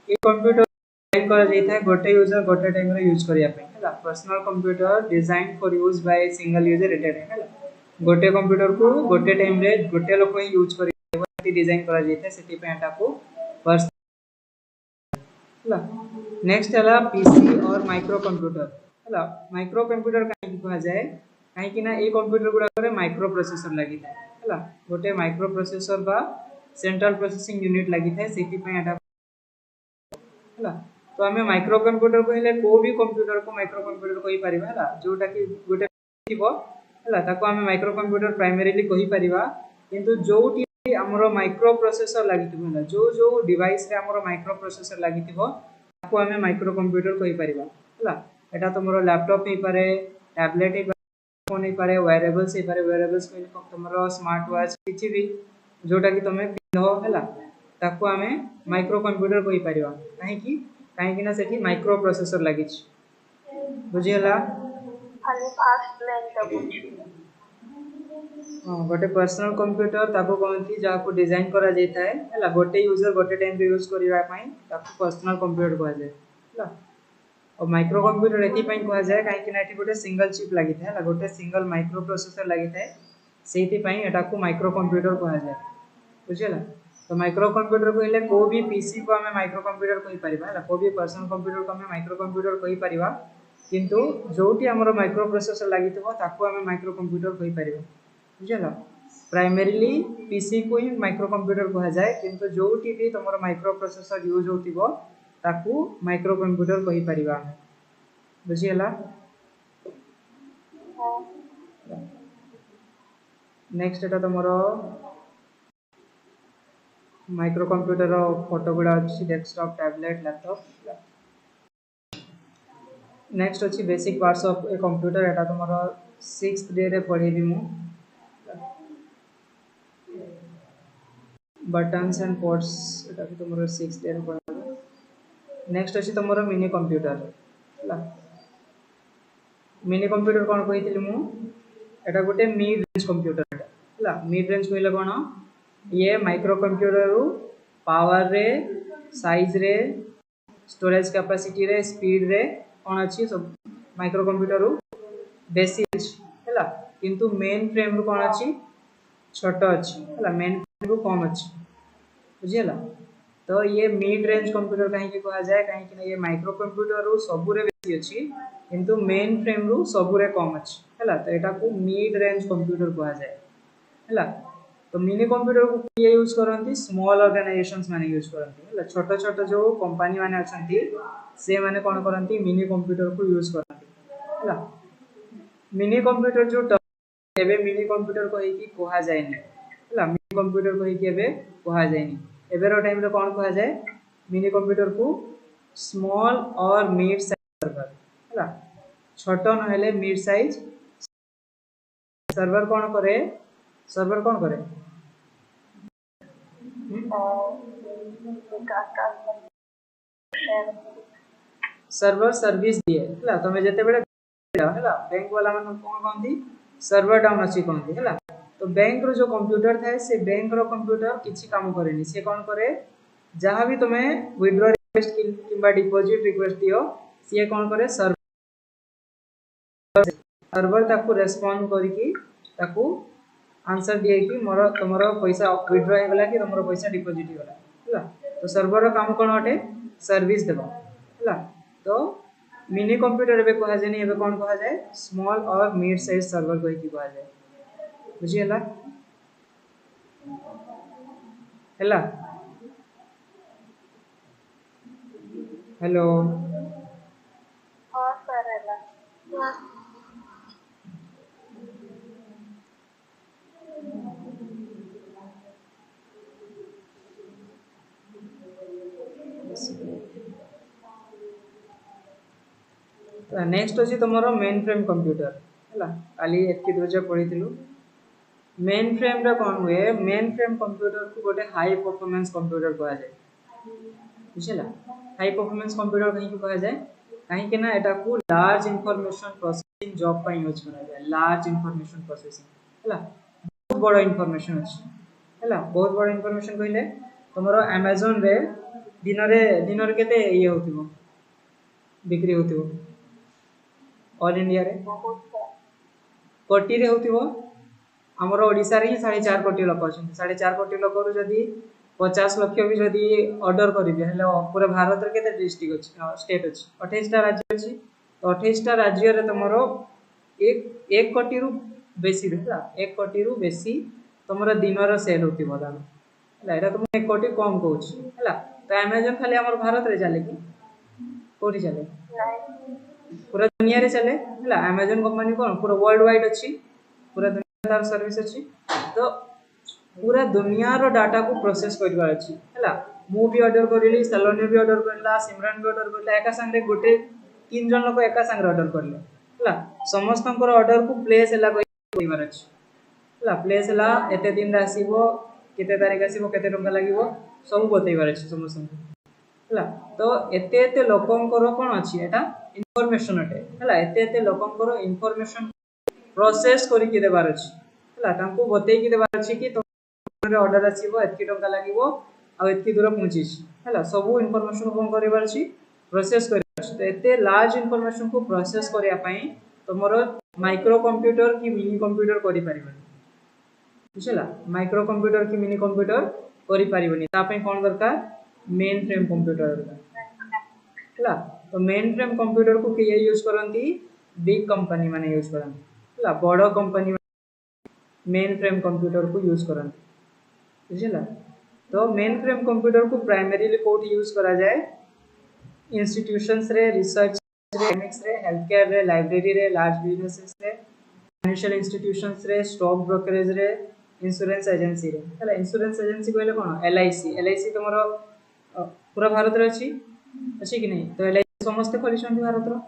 ए कंप्यूटर डिजाइन करा जाई था गोटे यूजर गोटे टाइम रे यूज करिया पई हला personal computer design for use by single user eight A time हला गोटे कंप्यूटर को गोटे टाइम रे गोटे लोक ही यूज करि डिजाइन करा जाई था सेति पई एटा को हला नेक्स्ट हला पीसी और माइक्रो कंप्यूटर हला माइक्रो कंप्यूटर काई कहा जाए काई कि ना ए कंप्यूटर गुडा करे माइक्रो प्रोसेसर लागि था हला गोटे माइक्रो प्रोसेसर बा सेंट्रल प्रोसेसिंग यूनिट लागि था सेति पे एटा हला तो हमें माइक्रो कंप्यूटर कहले को भी कंप्यूटर को माइक्रो कंप्यूटर कहि परिबा हला जोटा कि गोटे थिबो हला ताको हमें माइक्रो कंप्यूटर प्राइमरीली कहि परिबा किंतु जोटी हमरो माइक्रो प्रोसेसर लागिथिबो ना जो जो डिवाइस रे हमरो माइक्रो प्रोसेसर लागिथिबो ताको हमें माइक्रो कंप्यूटर कहि परिबा हला एटा तुमरो लैपटॉप ही पारे, टैबलेट ही पारे, फोन ही पारे, वेयरेबल्स ही पारे। वेयरेबल्स कहले तुमरो स्मार्ट वॉच किछि भी जोटा कि तुमे पिन्हो हला ताको आमे माइक्रो कंप्यूटर कहि परिबा। काहे कि ना सेठी माइक्रो प्रोसेसर लागि छि। बुझियला? खाली फास्ट लाइन का बुझी गोटे पर्सनल कंप्यूटर ताको कहती जाको डिजाइन करा जाता है हला गोटे यूजर गोटे टाइम रे यूज करिवा पई ताको पर्सनल कंप्यूटर कहा जाए हला। और माइक्रो कंप्यूटर एथि पई कहा जाए काहे कि ना एथि गोटे सिंगल चिप लागि थाए हला गोटे सिंगल माइक्रो प्रोसेसर लागि थाए सेति पई एटा को माइक्रो कंप्यूटर कहा जाए। बुझियला? तो माइक्रो कंप्यूटर कहले को भी पीसी को हमें माइक्रो कंप्यूटर कहि परिबा हला को भी पर्सनल कंप्यूटर को हमें माइक्रो कंप्यूटर कहि परिबा किंतु जोटी हमरो माइक्रो प्रोसेसर लागि थबो ताको हमें माइक्रो कंप्यूटर कहि परिबा। बुझियला? प्राइमरीली पीसी को ही माइक्रो कंप्यूटर कहा जाए किंतु जोटी भी तुमरो माइक्रो प्रोसेसर यूज होतिबो ताकू माइक्रो कंप्यूटर कहि परिबा। बुझियला? नेक्स्ट एटा तुमरो माइक्रो कंप्यूटर रो फोटो गुडा अछि डेस्कटॉप टैबलेट लैपटॉप। नेक्स्ट अछि basic parts of a computer Etah तुमरो 6th day रे पढेबी मु। बटन्स एंड पोर्ट्स एटा भी तुमरो 6th डे रे पढेबी। नेक्स्ट अछि तुमरो मिनी कंप्यूटर हला। मिनी कंप्यूटर कोन कहितली मु एटा गोटे मिड रेंज कंप्यूटर हला। मिड रेंज कहले कोन ये माइक्रो कंप्यूटर रु पावर रे साइज रे स्टोरेज कैपेसिटी रे स्पीड रे कोन अछि सब माइक्रो कंप्यूटर रु बेसी अछि हला किंतु मेन फ्रेम रु कोन अछि छोटो अछि हला मेन फ्रेम रु कम अछि। बुझियला? तो ये मिड रेंज कंप्यूटर काहे कि कहा जाए काहे कि ना ये माइक्रो कंप्यूटर रु सबुरे बेसी अछि किंतु मेन फ्रेम रु सबुरे कम अछि हला। तो एटा को मिड रेंज कंप्यूटर कहा जाए हला। तो मिनी कंप्यूटर को किए यूज करंती स्मॉल ऑर्गेनाइजेशंस माने यूज करंती हला। छोटो छोटो जो कंपनी माने अछंती से माने कोन करंती मिनी कंप्यूटर को यूज करंती हला। मिनी कंप्यूटर जो एबे मिनी कंप्यूटर को कि कहा जाए नै हला। मिनी कंप्यूटर को कि एबे कहा जाए नै एबे रो टाइम रे कोन कहा जाए मिनी कंप्यूटर को स्मॉल और मिड साइज सर्वर हला। छोटो न हेले मिड साइज सर्वर कोन करे सर्वर कोन करे सर्वर सर्विस दिए हला। तमे जते बेले हला बैंक वाला मन कोन कहंती सर्वर डाउन अछि कहंती हला। तो बैंक रो जो कंप्यूटर थाए से बैंक रो कंप्यूटर किछि काम करेनी से कोन करे जहां भी तमे विथड्रॉ रिक्वेस्ट किबा डिपॉजिट रिक्वेस्ट दियो से कोन करे सर्वर ताकू रेस्पोंड करिकि ताकू आंसर दिए कि मोर तमरो पैसा विथड्रॉ हे गला कि तमरो पैसा डिपॉजिट हे गला हला। तो सर्वर रो काम कोन हटे सर्विस देबा हला। तो मिनी कंप्यूटर एबे कहा जाय नै एबे कोन कहा जाय स्मॉल और मिड साइज सर्वर कहि कि कहा जाय। बुझियला? हला हेलो हां सर हला नेक्स्ट अछि तमरो मेन फ्रेम कंप्यूटर हला। काली एतकी दोजे पढिथिलु मेन फ्रेम रे कोन हुए मेन फ्रेम कंप्यूटर को गोटे हाई परफॉर्मेंस कंप्यूटर कहा जाय। बुझिला? हाई परफॉर्मेंस कंप्यूटर कहि कि कहा जाय काहे कि ना एटा को लार्ज इंफॉर्मेशन प्रोसेसिंग जॉब पई यूज करा जाय। लार्ज इंफॉर्मेशन प्रोसेसिंग हला बहुत बड़ इंफॉर्मेशन अछि हला। बहुत बड़ इंफॉर्मेशन कहिले तमरो Amazon रे दिनरे केते ये होतिबो बिक्री होतिबो ऑल इंडिया रे कोटी रे होतिबो हमर ओडिसा रे 4.5 कोटी लोक अछन। 4.5 कोटी लोक रु जदी 50 लाख भी जदी ऑर्डर करिबे हेले पूरा भारत रे केते डिस्ट्रिक्ट अछि स्टेट अछि 28 टा राज्य अछि। तो 28 टा राज्य रे तमरो 1 कोटी रु बेसी रहला 1 कोटी रु बेसी तमरो दिनर सेल होतिबो दान हला। एटा तुम 1 कोटी कम कहउछ हला। तो Amazon खाली हमर भारत रे चले कि कोठी चले पूरा दुनिया रे चले हला। Amazon कंपनी कोन पूरा वर्ल्ड वाइड अछि पूरा दुनिया तार सर्विस अछि। तो पूरा दुनिया रो डाटा को प्रोसेस करबा अछि हला। मु भी ऑर्डर करिली सलोनी भी ऑर्डर करला सिमरन भी ऑर्डर करला एका संगे गोटे तीन जन लोक एका संगे ऑर्डर करले हला समस्त ऑर्डर को प्लेस हला कहिबार अछि हला प्लेस हला एते दिन रे आसीबो केते तारिख आसीबो केते टंका लागिबो सब बतैबार अछि समस्त हला तो एते एते लोकंकर कोन अछि एटा इन्फॉर्मेशन अटे हला एते एते लोकंकर इन्फॉर्मेशन प्रोसेस करि के देबार अछि हला तांको बतै के देबार अछि कि तोरे ऑर्डर आसीबो एतकी टंका लागिबो आ एतकी दूर पहुंचीस हला सब इन्फॉर्मेशन कोन करिबार अछि प्रोसेस करिबार अछि तो एते लार्ज इन्फॉर्मेशन को प्रोसेस करिया पई तमरो माइक्रो कंप्यूटर की मिनी कंप्यूटर करि परिबो बुझला माइक्रो कंप्यूटर की मिनी कंप्यूटर करि परिबोनी ता पई कोन दरकार मेन फ्रेम कंप्यूटर हला तो मेन फ्रेम कंप्यूटर को के यूज करंती बिग कंपनी माने यूज करंती हला बड़ कंपनी मेन फ्रेम कंप्यूटर को यूज करंती बुझला तो मेन फ्रेम कंप्यूटर को प्राइमरीली कोड यूज करा जाए इंस्टीट्यूशंस रे रिसर्च रे एक्स रे हेल्थ केयर रे लाइब्रेरी रे लार्ज बिजनेसेस रे फाइनेंशियल इंस्टीट्यूशंस रे स्टॉक ब्रोकरेज रे इंश्योरेंस एजेंसी रे हला इंश्योरेंस एजेंसी कहले कोन एलआईसी तमरो पूरा भारत रे अछि कि नहीं तो एलआईसी समस्त खोली छथि भारत रो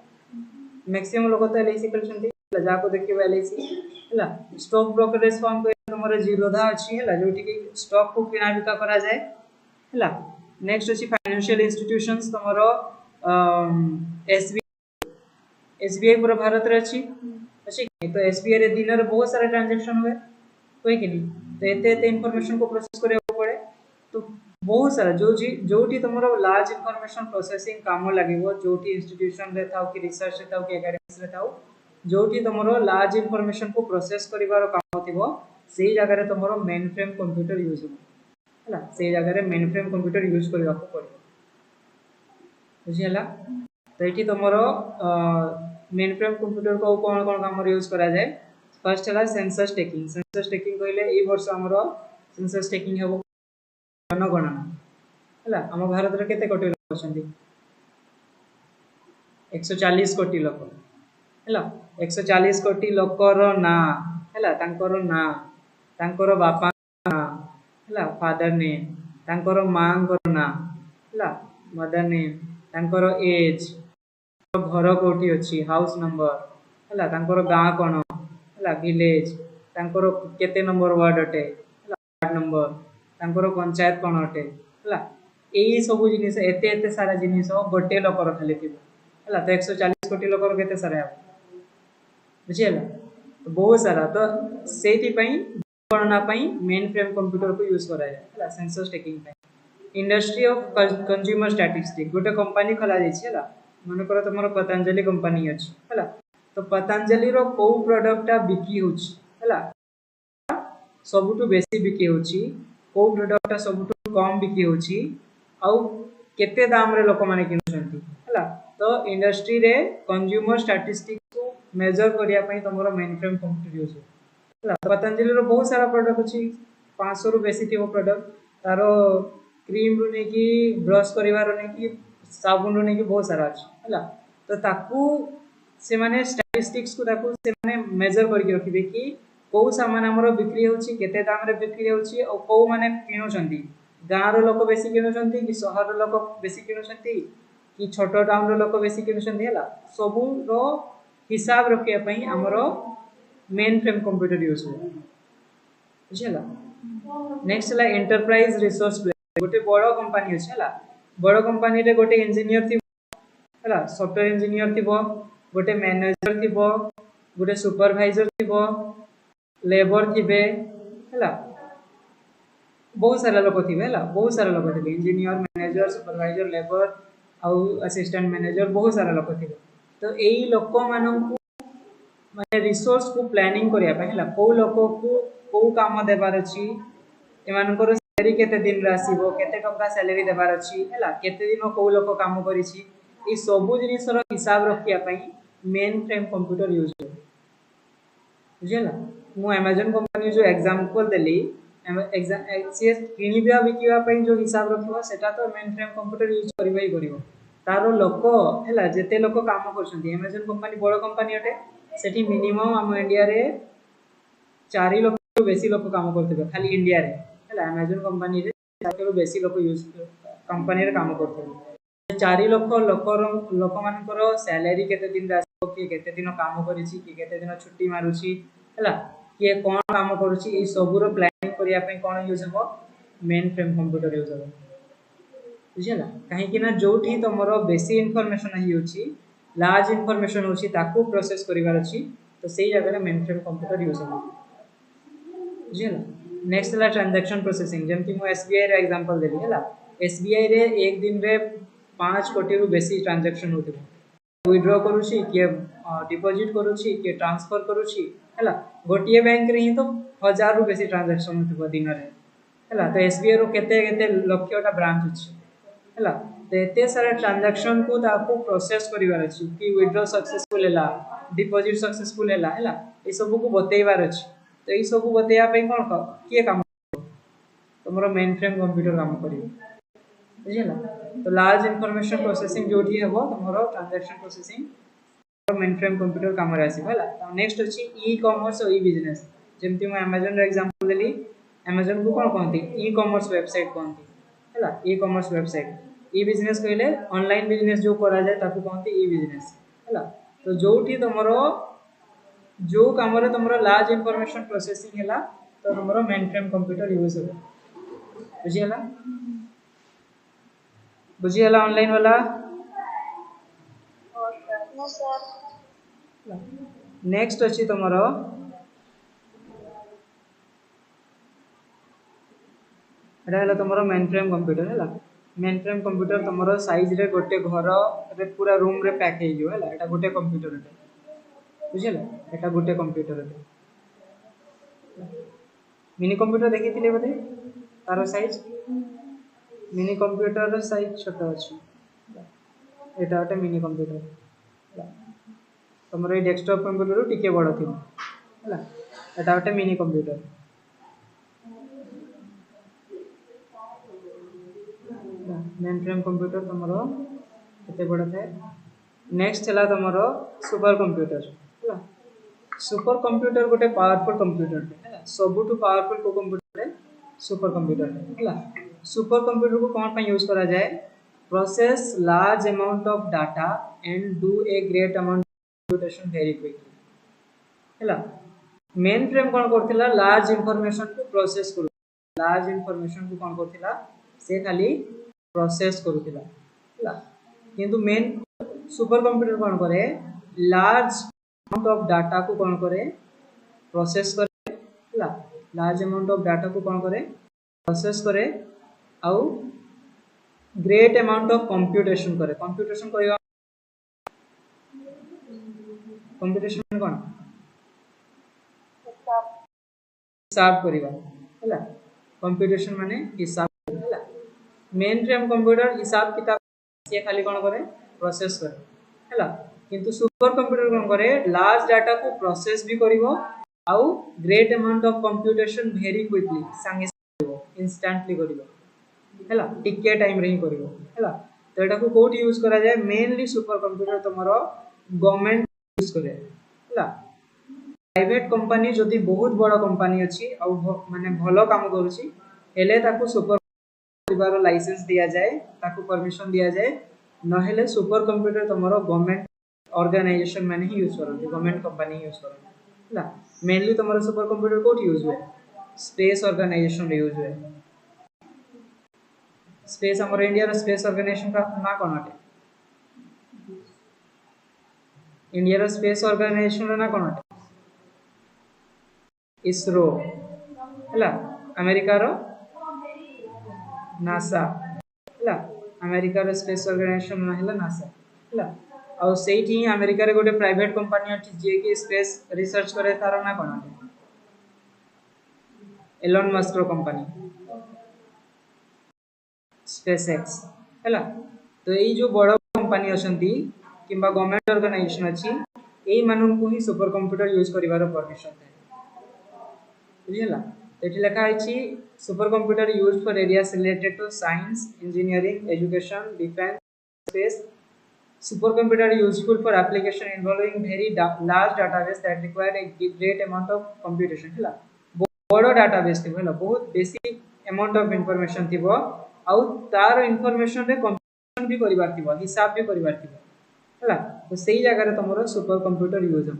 मैक्सिमम लोग तो एलआईसी खोली छथि हला जाको देखिबो एलआईसी हला स्टॉक ब्रोकरेज फर्म को तमरो जीरोधा अछि हला जोटी के स्टॉक को किना बिका करा जाए हला नेक्स्ट अछि फाइनेंशियल इंस्टीट्यूशंस तमरो एसबीआई पूरा भारत रे अछि तो एसबीआई रे दिन रे बहुत सारा ट्रांजैक्शन हुए कोई कि नहीं तो एते एते इंफॉर्मेशन को प्रोसेस करे पड़े तो बहुत सारा जोटी तमरो लार्ज इंफॉर्मेशन प्रोसेसिंग काम लागिवो जोटी इंस्टीट्यूशन रे थाउ कि रिसर्च रे थाउ कि एकेडमिक्स रे थाउ जोटी तमरो लार्ज इंफॉर्मेशन को प्रोसेस करिवार काम थिबो सेही जगह रे तमरो मेन फ्रेम कंप्यूटर यूज हो हला सेही जगह रे मेन फ्रेम कंप्यूटर यूज करबा को पड़े बुझियला तो एठी तमरो मेन फ्रेम कंप्यूटर को कोन कोन काम रे यूज करा जाए फर्स्ट हला सेंसस टेकिंग कहले ए वर्ष हमरो सेंसस टेकिंग हेबो जनगणना हला हम भारत रे केते कोटी लोक अछंती 140 कोटी लोक हला 140 कोटी लोकर ना हला तांकर बापा ना हला फादर नेम तांकर मांकर ना हला मदर नेम तांकर एज घर कोठी अछि हाउस नंबर हला तांकर गां कोन हला विलेज तांकर केते नंबर वार्ड अटे हला वार्ड नंबर तांकर पंचायत कोन अटे हला एई सब जिनिस एते एते सारा जिनिस गोटे लोकर खाली थिबो हला तो 140 कोटी लोकर केते सारा बुझियला तो बहुत सारा तो सेति पई गणना पई मेन फ्रेम कंप्यूटर को यूज करा जाय हला सेंसस टेकिंग पई इंडस्ट्री ऑफ कंज्यूमर स्टैटिस्टिक्स गोटे कंपनी खोला जाय छै हला मन कर तमरो पतंजलि कंपनी अछि हला तो पतंजलि रो को प्रोडक्टटा बिकी होछि हला सबुटु बेसी बिकी होछि को प्रोडक्टटा सबुटु कम बिकी होछि आ केते दाम रे लोक माने किनुछंती हला तो इंडस्ट्री रे कंज्यूमर स्टैटिस्टिक्स को मेजर करिया पई तमरो मेन फ्रेम कंप्यूटर यूज हला पतंजलि रो बहुत सारा प्रोडक्ट अछि 500 रु बेसी थिबो प्रोडक्ट तारो क्रीम रु नै कि ब्रश करिवार नै कि साबुन रु नै कि बहुत सारा अछि हला तो ताकू से माने स्टैटिस्टिक्स को ताकू से माने मेजर करि रखिबे कि को सामान हमरो बिक्री होछि केते दाम रे बिक्री होछि और को माने किनुछंती गां रो लोक बेसी किनुछंती कि शहर रो लोक बेसी किनुछंती कि छोटो टाउन रो लोक बेसी किनुछंती हला सबु रो हिसाब रखिया पई हमरो मेन फ्रेम कंप्यूटर यूज हो बुझला नेक्स्ट ला एंटरप्राइज रिसोर्स प्लान गोटे बड़ो कंपनी अछि हला बड़ो कंपनी रे गोटे इंजीनियर थी हला सॉफ्टवेयर इंजीनियर थिबो गोटे मैनेजर थिबो गोटे सुपरवाइजर थिबो लेबर थिबे हला बहुत सारा लोक थिबे हला बहुत सारा लोक थिबे इंजीनियर मैनेजर सुपरवाइजर लेबर आ असिस्टेंट मैनेजर बहुत सारा लोक थिबे तो एई लोक मानन को माने रिसोर्स को प्लानिंग करिया पय हला को लोक को को काम देबार अछि एमानकर सैलरी केते दिन रे आसीबो केते टका सैलरी देबार अछि हला केते दिन को लोक काम करिछि ई सब जिनिस रो हिसाब रखिया पई मेन फ्रेम कंप्यूटर यूज हो बुझला मु अमेज़न कंपनी जो एग्जांपल देली सीएस किनिबा बिकिबा पई जो हिसाब रखिबो सेटा तो मेन फ्रेम कंप्यूटर यूज करबा ही करबो तारो लोक हला जेते लोक काम करछंती अमेज़न कंपनी बड़ कंपनी अटे सेठी मिनिमम हम इंडिया रे 4 लाख बेसी लोक काम करथिबे खाली इंडिया रे हला अमेज़न कंपनी रे 4 बेसी लोक यूज कंपनी रे काम करथिबे चारि लक्ष लोक मानकर सैलरी केते दिन आसो कि केते दिन काम करिछि कि केते दिन छुट्टी मारुछि हला कि कोन काम करूछि ए सब रो प्लानिंग करिया पे कोन यूज हो मेन फ्रेम कंप्यूटर यूज हो बुझिला काहे कि ना जोठी तमरो बेसी इंफॉर्मेशन ही होछि लार्ज इंफॉर्मेशन होछि ताकू प्रोसेस करिवार अछि तो सेही जगह रे मेन फ्रेम कंप्यूटर यूज हो बुझिला नेक्स्ट ला ट्रांजैक्शन प्रोसेसिंग जेमति मो एसबीआई रे एग्जांपल देली हला एसबीआई रे एक दिन रे 5 कोटी रु बेसी ट्रांजैक्शन होतिबो विथड्रॉ करूछि के डिपॉजिट करूछि के ट्रांसफर करूछि हला गोटिए बैंक रे ही तो 1000 रु बेसी ट्रांजैक्शन होतिबो दिन रे हला तो एसबीआई रो केते केते लक्षटा ब्रांच अछि हला तो एते सारा ट्रांजैक्शन को ताको प्रोसेस करिवार अछि कि विथड्रॉ सक्सेसफुल हैला डिपॉजिट सक्सेसफुल हैला हला ए सब को बतेइबार अछि तो ए सब बतेया पे कोन के काम तमरो मेन फ्रेम कंप्यूटर काम करियो बुझिला तो लार्ज इंफॉर्मेशन प्रोसेसिंग जोठी हेबो तमरो transaction processing mainframe computer काम रे आसी हला तो नेक्स्ट अछि ई कॉमर्स और ई बिजनेस जेमति मैं अमेज़न रे एग्जांपल देली अमेज़न को कोन कहंती ई कॉमर्स वेबसाइट कहंती हला ई कॉमर्स वेबसाइट ई बिजनेस कहले ऑनलाइन बिजनेस जो करा जाय ताकू कहंती ई बिजनेस हला तो जोठी तमरो जो काम रे तमरो लार्ज इंफॉर्मेशन प्रोसेसिंग हैला तो तमरो मेन फ्रेम कंप्यूटर यूज हो बुझियला ऑनलाइन वाला नो सर नेक्स्ट अछि तमरो एटा हला तमरो मेन फ्रेम कंप्यूटर हैला मेन फ्रेम कंप्यूटर तमरो साइज रे गोटे घर रे पूरा रूम रे पैक हे जो हैला एटा गोटे कंप्यूटर रे बुझियला एटा गोटे कंप्यूटर रे मिनी कंप्यूटर देखिथिले बते तार साइज मिनी कंप्यूटर रो साइज छोटा अछि एटा ओटे मिनी कंप्यूटर तमरो ए डेस्कटॉप कंप्यूटर टिके बड़ थिबो हैला एटा ओटे mini computer mainframe computer तमरो केते बड़ थाए नेक्स्ट हला तमरो सुपर कंप्यूटर हैला सुपर कंप्यूटर गोटे पावरफुल कंप्यूटर हैला सबुटु पावरफुल को कंप्यूटर है सुपर कंप्यूटर हैला सुपर कंप्यूटर को कोन पे यूज करा जाय process large amount of data and do A great amount computation very quickly हैला मेन फ्रेम कोन करथिला लार्ज इंफॉर्मेशन को प्रोसेस करू लार्ज इंफॉर्मेशन को कोन करथिला से खाली प्रोसेस करूथिला हैला किंतु मेन सुपर कंप्यूटर कोन करे लार्ज अमाउंट ऑफ डाटा को कोन करे प्रोसेस करे हैला लार्ज अमाउंट ऑफ डाटा को कोन करे प्रोसेस करे आउ ग्रेट अमाउंट ऑफ कंप्यूटेशन करे कंप्यूटेशन करिवा कंप्यूटेशन कोन हिसाब करिवा हैला कंप्यूटेशन माने हिसाब हैला मेन फ्रेम कंप्यूटर हिसाब किताब से खाली कोन करे प्रोसेस करे हैला किंतु सुपर कंप्यूटर कोन करे लार्ज डाटा को प्रोसेस भी करिवो आउ great amount of computation very quickly संगे करिवो इंस्टेंटली करिवो हैला टिके टाइम रे ही करिवो हैला तो एटा को कोठी यूज करा जाय मेनली सुपर कंप्यूटर तमरो गवर्नमेंट यूज करे हैला प्राइवेट कंपनी जदी बहुत बड़ा कंपनी अछि आ माने भलो काम करूची हेले ताको सुपर परिवार लाइसेंस दिया जाए ताको परमिशन दिया जाए न हेले सुपर कंप्यूटर तमरो गवर्नमेंट ऑर्गेनाइजेशन माने ही यूज करन गवर्नमेंट कंपनी यूज करन हैला मेनली तमरो सुपर कंप्यूटर कोठी यूज हुए स्पेस ऑर्गेनाइजेशन रे यूज हुए स्पेस हमर इंडिया रो स्पेस ऑर्गेनाइजेशन का ना कोन अटे इंडिया रो स्पेस ऑर्गेनाइजेशन रो ना कोन अटे इसरो हैला अमेरिका रो नासा हैला अमेरिका रो स्पेस ऑर्गेनाइजेशन ना हैला नासा हैला और सेठी अमेरिका रे गोटे प्राइवेट कंपनी अछि जे कि स्पेस रिसर्च करे तार ना कोन अटे एलन मस्क रो कंपनी स्पेसएक्स हैला तो एई जो बड़ कंपनी अछंती किबा गवर्नमेंट ऑर्गेनाइजेशन अछि एई मानन को ही सुपर कंप्यूटर यूज करिवार परमिशन है बुझिला एठी लिखा अछि super computer used for areas related to science engineering education defence space super computer useful for application involving very large database that require a great amount of computation हैला बड़ database थिबो हैला बहुत बेसी अमाउंट ऑफ इंफॉर्मेशन थिबो आउ तार information रे भी करिवार थिबो हिसाब भी करिवार थिबो हला तो सेही जगह रे तमरो सुपर कंप्यूटर यूज हो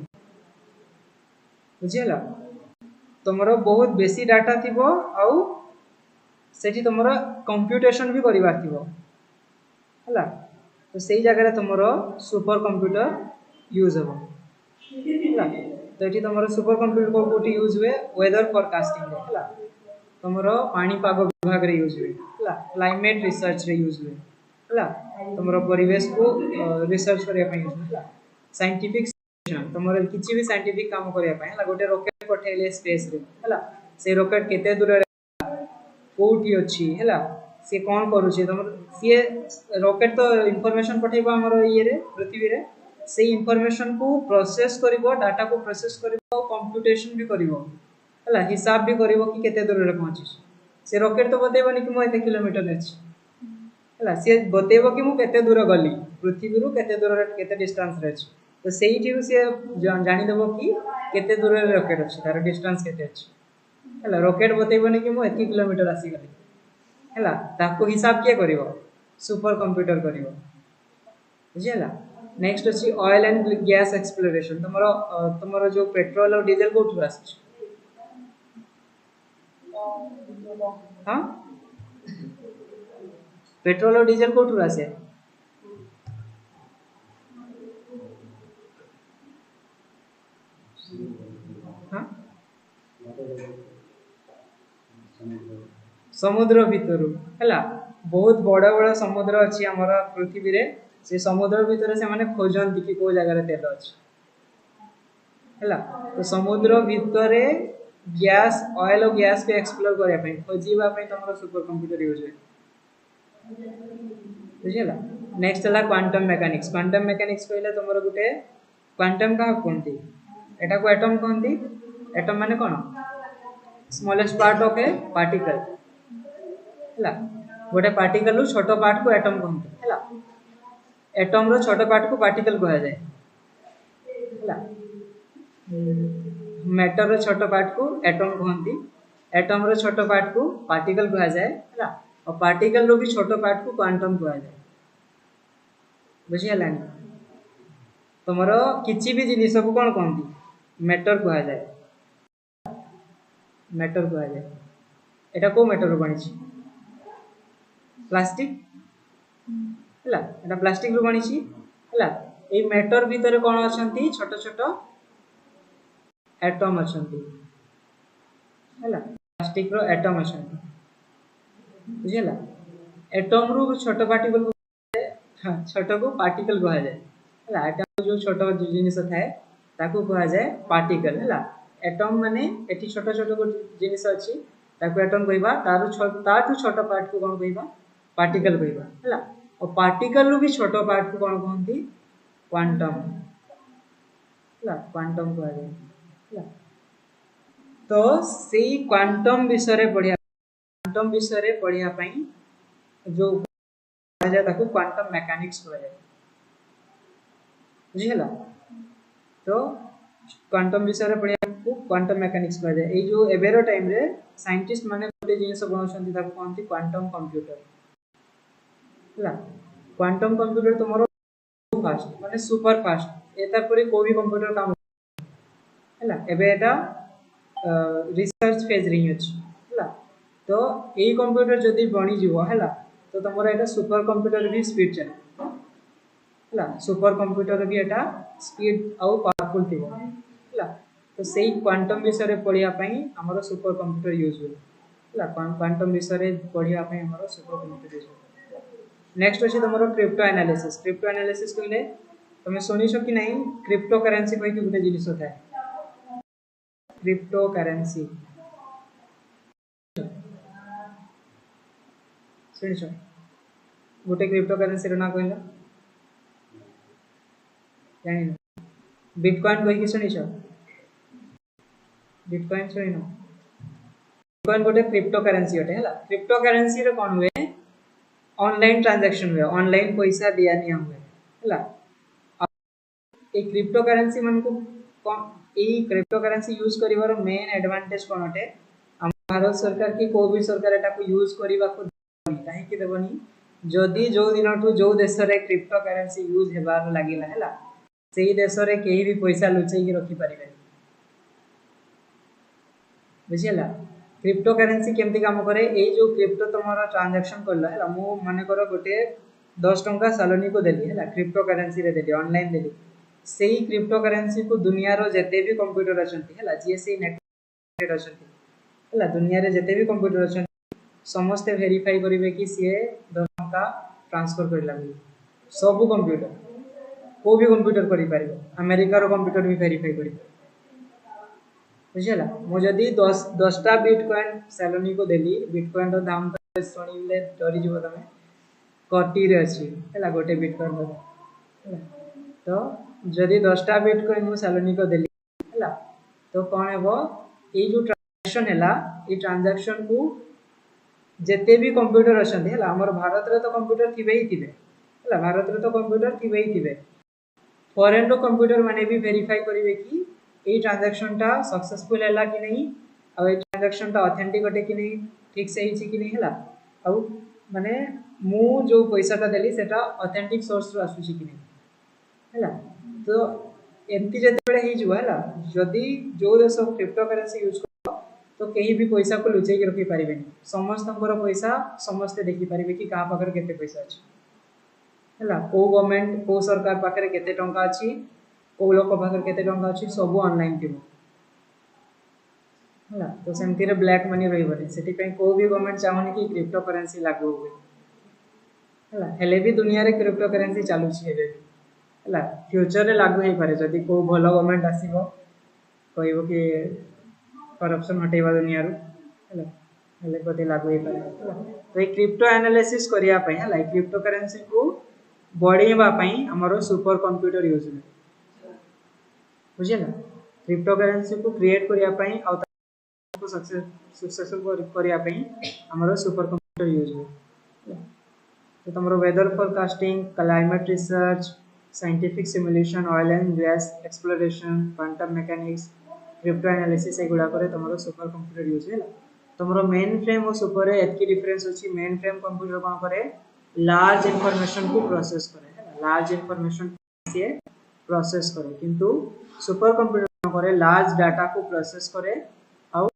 बुझियला तमरो बहुत बेसी डाटा थिबो आउ सेठी तमरो कंप्यूटेशन भी करिवार थिबो हला तो सेही जगह रे तमरो सुपर कंप्यूटर यूज हो हला तो एठी तमरो सुपर कंप्यूटर को कोठी यूज हुए वेदर फोरकास्टिंग रे हला तमरो पाणीपाग विभाग रे यूज हुए हला क्लाइमेट रिसर्च रे यूज हुए हला तमरो परिवेश को रिसर्च करिया पई यूज हला साइंटिफिक तमरो किछि भी साइंटिफिक काम करिया पई हला गोटे रॉकेट पठेले स्पेस रे हला से रॉकेट केते दूर रे कोठी अछि हला से कोन करूछि तमरो से रॉकेट तो इंफॉर्मेशन पठेबो हमरो ये रे पृथ्वी रे से इंफॉर्मेशन को प्रोसेस करिवो डाटा को प्रोसेस करिवो कंप्यूटेशन भी करिवो हला हिसाब भी करिवो कि केते दूर रे पहुंची से रॉकेट तो बतेबो नि कि मो एते किलोमीटर अछि हला से बतेबो कि मु केते दूर गली पृथ्वी रु केते दूर रे केते डिस्टेंस रे अछि तो सेही ठिउ से जानि देबो कि केते दूर रे रॉकेट अछि तार डिस्टेंस केते अछि हला रॉकेट बतेबो नि कि मो एते किलोमीटर आसी गली हला ताको हिसाब के करिवो सुपर कंप्यूटर करिवो बुझियला नेक्स्ट अछि ऑयल एंड गैस एक्सप्लोरेशन तमरो जो पेट्रोल और डीजल कोठु आछि हां पेट्रोल और डीजल कोठु आसे हां समुद्र भितरु हला बहुत बड़ा बड़ा समुद्र अछि हमरा पृथ्वी रे से समुद्र भितर से माने खोजन कि को जगह रे तेल अछि हला तो समुद्र भितरे गैस ऑयल और गैस के एक्सप्लोर करे पई खोजीबा पई तमरो सुपर कंप्यूटर यूज होय बुझियला नेक्स्ट हला क्वांटम मैकेनिक्स कहले तमरो गुटे क्वांटम का कोनती एटा को एटम कोनती एटम माने कोन smallest part of a particle हला गोटे पार्टिकल रो छोटो पार्ट को एटम कोनती हला एटम रो छोटो पार्ट को पार्टिकल कहा जाय हला मैटर रो छोटो पार्ट को एटम कहंती एटम रो छोटो पार्ट को पार्टिकल कहा जाय हला और पार्टिकल रो भी छोटो पार्ट को क्वांटम कहा जाय बुझियला तमरो किछि भी जिनिस को कोन कहंती मैटर कहा जाय एटा को मैटर रो बनि छि प्लास्टिक हला एटा प्लास्टिक रो बनि छि हला ए मैटर भीतर कोन अछंती छोटो छोटो एटम अछंती हला प्लास्टिक रो एटम अछंती बुझियला एटम रो छोटो पार्टिकल को छोटो को पार्टिकल कहा जाय हला एटम जो छोटो जिनिस थाए ताको कहा जाय पार्टिकल हला एटम माने एठी छोटो छोटो जिनिस अछि ताको एटम कहबा तारु छोटो पार्ट को कोन कहबा पार्टिकल कहबा हला और पार्टिकल रो भी छोटो पार्ट को कोन कहंती क्वांटम हला क्वांटम कहा जाय हला तो सेही क्वांटम विषय रे पढ़िया पई जो कहा जाय ताको क्वांटम मैकेनिक्स कहा जाय बुझियला तो क्वांटम विषय रे पढ़िया को क्वांटम मैकेनिक्स कहा जाय ए जो एबेरो टाइम रे साइंटिस्ट माने गोटे जिनिस बनाउछंती ताको कहंती क्वांटम कंप्यूटर हला क्वांटम कंप्यूटर तमरो फास्ट माने सुपर फास्ट एता परे कोई भी कंप्यूटर काम हला एबे एटा रिसर्च फेज रे अछि हला तो एई कंप्यूटर जदी बनी जीवो हला तो तमरो एटा सुपर कंप्यूटर भी स्पीड चले हला सुपर कंप्यूटर भी एटा स्पीड आउ पावरफुल थिबो हला तो सेही क्वांटम विषय रे पढ़िया पई हमरो सुपर कंप्यूटर यूज हो हला क्वांटम विषय रे पढ़िया पई हमरो सुपर कंप्यूटर यूज हो नेक्स्ट अछि तमरो क्रिप्टो एनालिसिस कहले तमे सुनिछो कि नहीं क्रिप्टो करेंसी कहि कि गुटे जिनिस होता है क्रिप्टो करेंसी सुनिछो गुटे क्रिप्टो करेंसी रो ना कहला जानि बिटकॉइन कहि कि सुनिछो बिटकॉइन सुनिनो बिटकॉइन गोटे क्रिप्टो करेंसी होते हला क्रिप्टो करेंसी रे कोन हुए ऑनलाइन ट्रांजैक्शन हुए ऑनलाइन पैसा दिया नहीं हुए हला ए क्रिप्टो करेंसी मन को ए क्रिप्टो करेंसी यूज करिवार मेन एडवांटेज कोन होते हम भारत सरकार की कोई भी सरकार एटा को यूज करिवा को काहे कि देबनी जदि जो दिन जो देश में क्रिप्टो करेन्सी यूज हेबार लगिला है से देश में कहीं भी पैसा लुचेक रखिपारे बुझीला। क्रिप्टो करेन्सी केमती काम करे ये जो क्रिप्टो तुम ट्रांजैक्शन करला है मु मन कर गोटे 10 टंका सालोनी को देली है क्रिप्टो करेन्सी रे देली ऑनलाइन देली से क्रिप्टो करेन्सी को दुनिया रो जेते भी कंप्यूटर अछंती है जे से नेटवर्क अछंती है दुनिया रे जेते भी कंप्यूटर अछंती समस्त वेरीफाई करिवे कि सी 10 टंका ट्रांसफर करला सब कंप्यूटर को भी कंप्यूटर करि पारिबो अमेरिका रो कंप्यूटर भी वेरीफाई करि बुझला। मु जदि 10टा बिटकॉइन सैलोनी को देली बिटकॉइन रो दाम तो सुनिले डरी जीव तमे कोटी रे अछि हैला गोटे बिटकॉइन रो हैला तो जदि 10टा बिटकॉइन मु सैलोनी को देली हैला तो कोन हेबो ए जो ट्रांजैक्शन हैला ए ट्रांजैक्शन को जेते भी कंप्यूटर अछंती हैला हमर भारत रे तो कंप्यूटर थिबे ही थिबे हैला भारत रे तो कंप्यूटर थिबे ही थिबे फॉरेन रो कंप्यूटर माने भी वेरीफाई करिवे कि ये ट्रांजैक्शन टा सक्सेसफुल हैला कि नहीं और ये ट्रांजैक्शन टा ऑथेंटिक अटे कि नहीं ठीक से ही कि नहीं हैला और माने मु जो पैसा टा देली सेटा ऑथेंटिक सोर्स रो आसुची कि नहीं हैला तो एमती जते बडे ही जो हैला जदी जो देश क्रिप्टो करेंसी यूज कर तो कहीं भी पैसा को लुचै के रखि पारिबेनी समस्त पैसा समस्त देखि पारिबे कि कहा पाखर केते पैसा अछि हैला को गवर्नमेंट को सरकार पाखरे केते टंका अछि को लोक पाखर केते टंका अछि सब ऑनलाइन थिबो हैला तो सेमती रे ब्लैक मनी रहिबनी सेति पय को भी गवर्नमेंट चाहनी कि क्रिप्टो करेंसी लागू होवे हैला हेले भी दुनिया रे क्रिप्टो करेंसी चालू छी हेबे हैला फ्यूचर रे लागू हे पारे जदी को भलो गवर्नमेंट आसीबो कहइबो कि करप्शन हटेबा दुनिया रो हैला हेले कोते लागू हे पारे हैला तो ए क्रिप्टो एनालिसिस करिया पय हैला क्रिप्टो करेंसी को बढ़ेबा पय हमरो सुपर कंप्यूटर यूज होय बुझिला क्रिप्टो करेंसी को क्रिएट करिया पई आ को सक्सेसफुल करिया पई हमरो सुपर कंप्यूटर यूज हो तो तमरो weather forecasting climate research scientific simulation oil and gas exploration quantum mechanics crypto analysis एगुडा करे तमरो सुपर कंप्यूटर यूज होला तमरो मेन फ्रेम और सुपर रे एतकी डिफरेंस अछि मेन फ्रेम कंप्यूटर कोन करे लार्ज इंफॉर्मेशन को प्रोसेस करे लार्ज इंफॉर्मेशन से प्रोसेस करे किंतु सुपर कंप्यूटर करे लार्ज डाटा को प्रोसेस करे और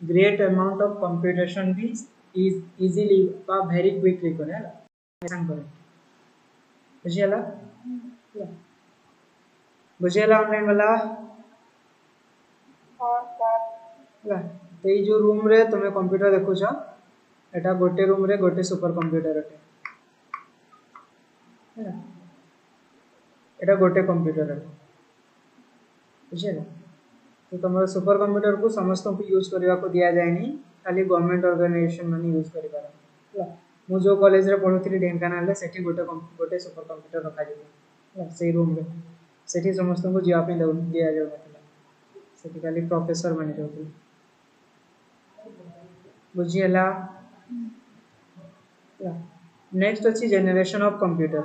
ग्रेट अमाउंट ऑफ कंप्यूटेशन भी इजीली बा वेरी क्विकली करे ऐसा करे बुझियाला ऑनलाइन वाला ला तो ये जो रूम रे तुमे कंप्यूटर देखु छ एटा गोटे रूम रे गोटे सुपर कंप्यूटर अटे हैला एटा गोटे कंप्यूटर अटे बुझिला तो तुम सुपर कंप्यूटर को समस्त को यूज करने को दिया जाए नहीं खाली गवर्नमेंट ऑर्गेनाइजेशन माने यूज करि पारा मु जो कॉलेज रे पढुथि ढेंकानाल रे सेठी गोटे सुपर कंप्यूटर रखा जाय से रूम रे सेठी समस्त को जिया पे दिया जाय सेठी खाली प्रोफेसर माने रहथि बुझियला नेक्स्ट अछि generation of computer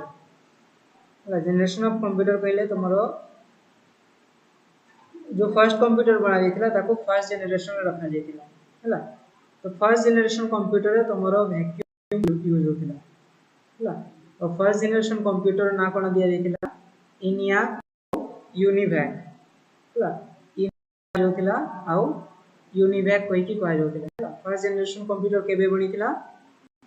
generation of computer पहले तुम्हारो जो फर्स्ट कंप्यूटर बना जाइथिला ताको फर्स्ट जनरेशन रे रखा जाइथिला हैला तो फर्स्ट जनरेशन कंप्यूटर रे तमरो वैक्यूम यूज होथिला हैला और फर्स्ट जनरेशन कंप्यूटर ना कोन दिया जाइथिला इनिया यूनिवैक हैला इन होथिला आउ यूनिवैक कोइ की कहै होथिला हैला फर्स्ट जनरेशन कंप्यूटर केबे बनिथिला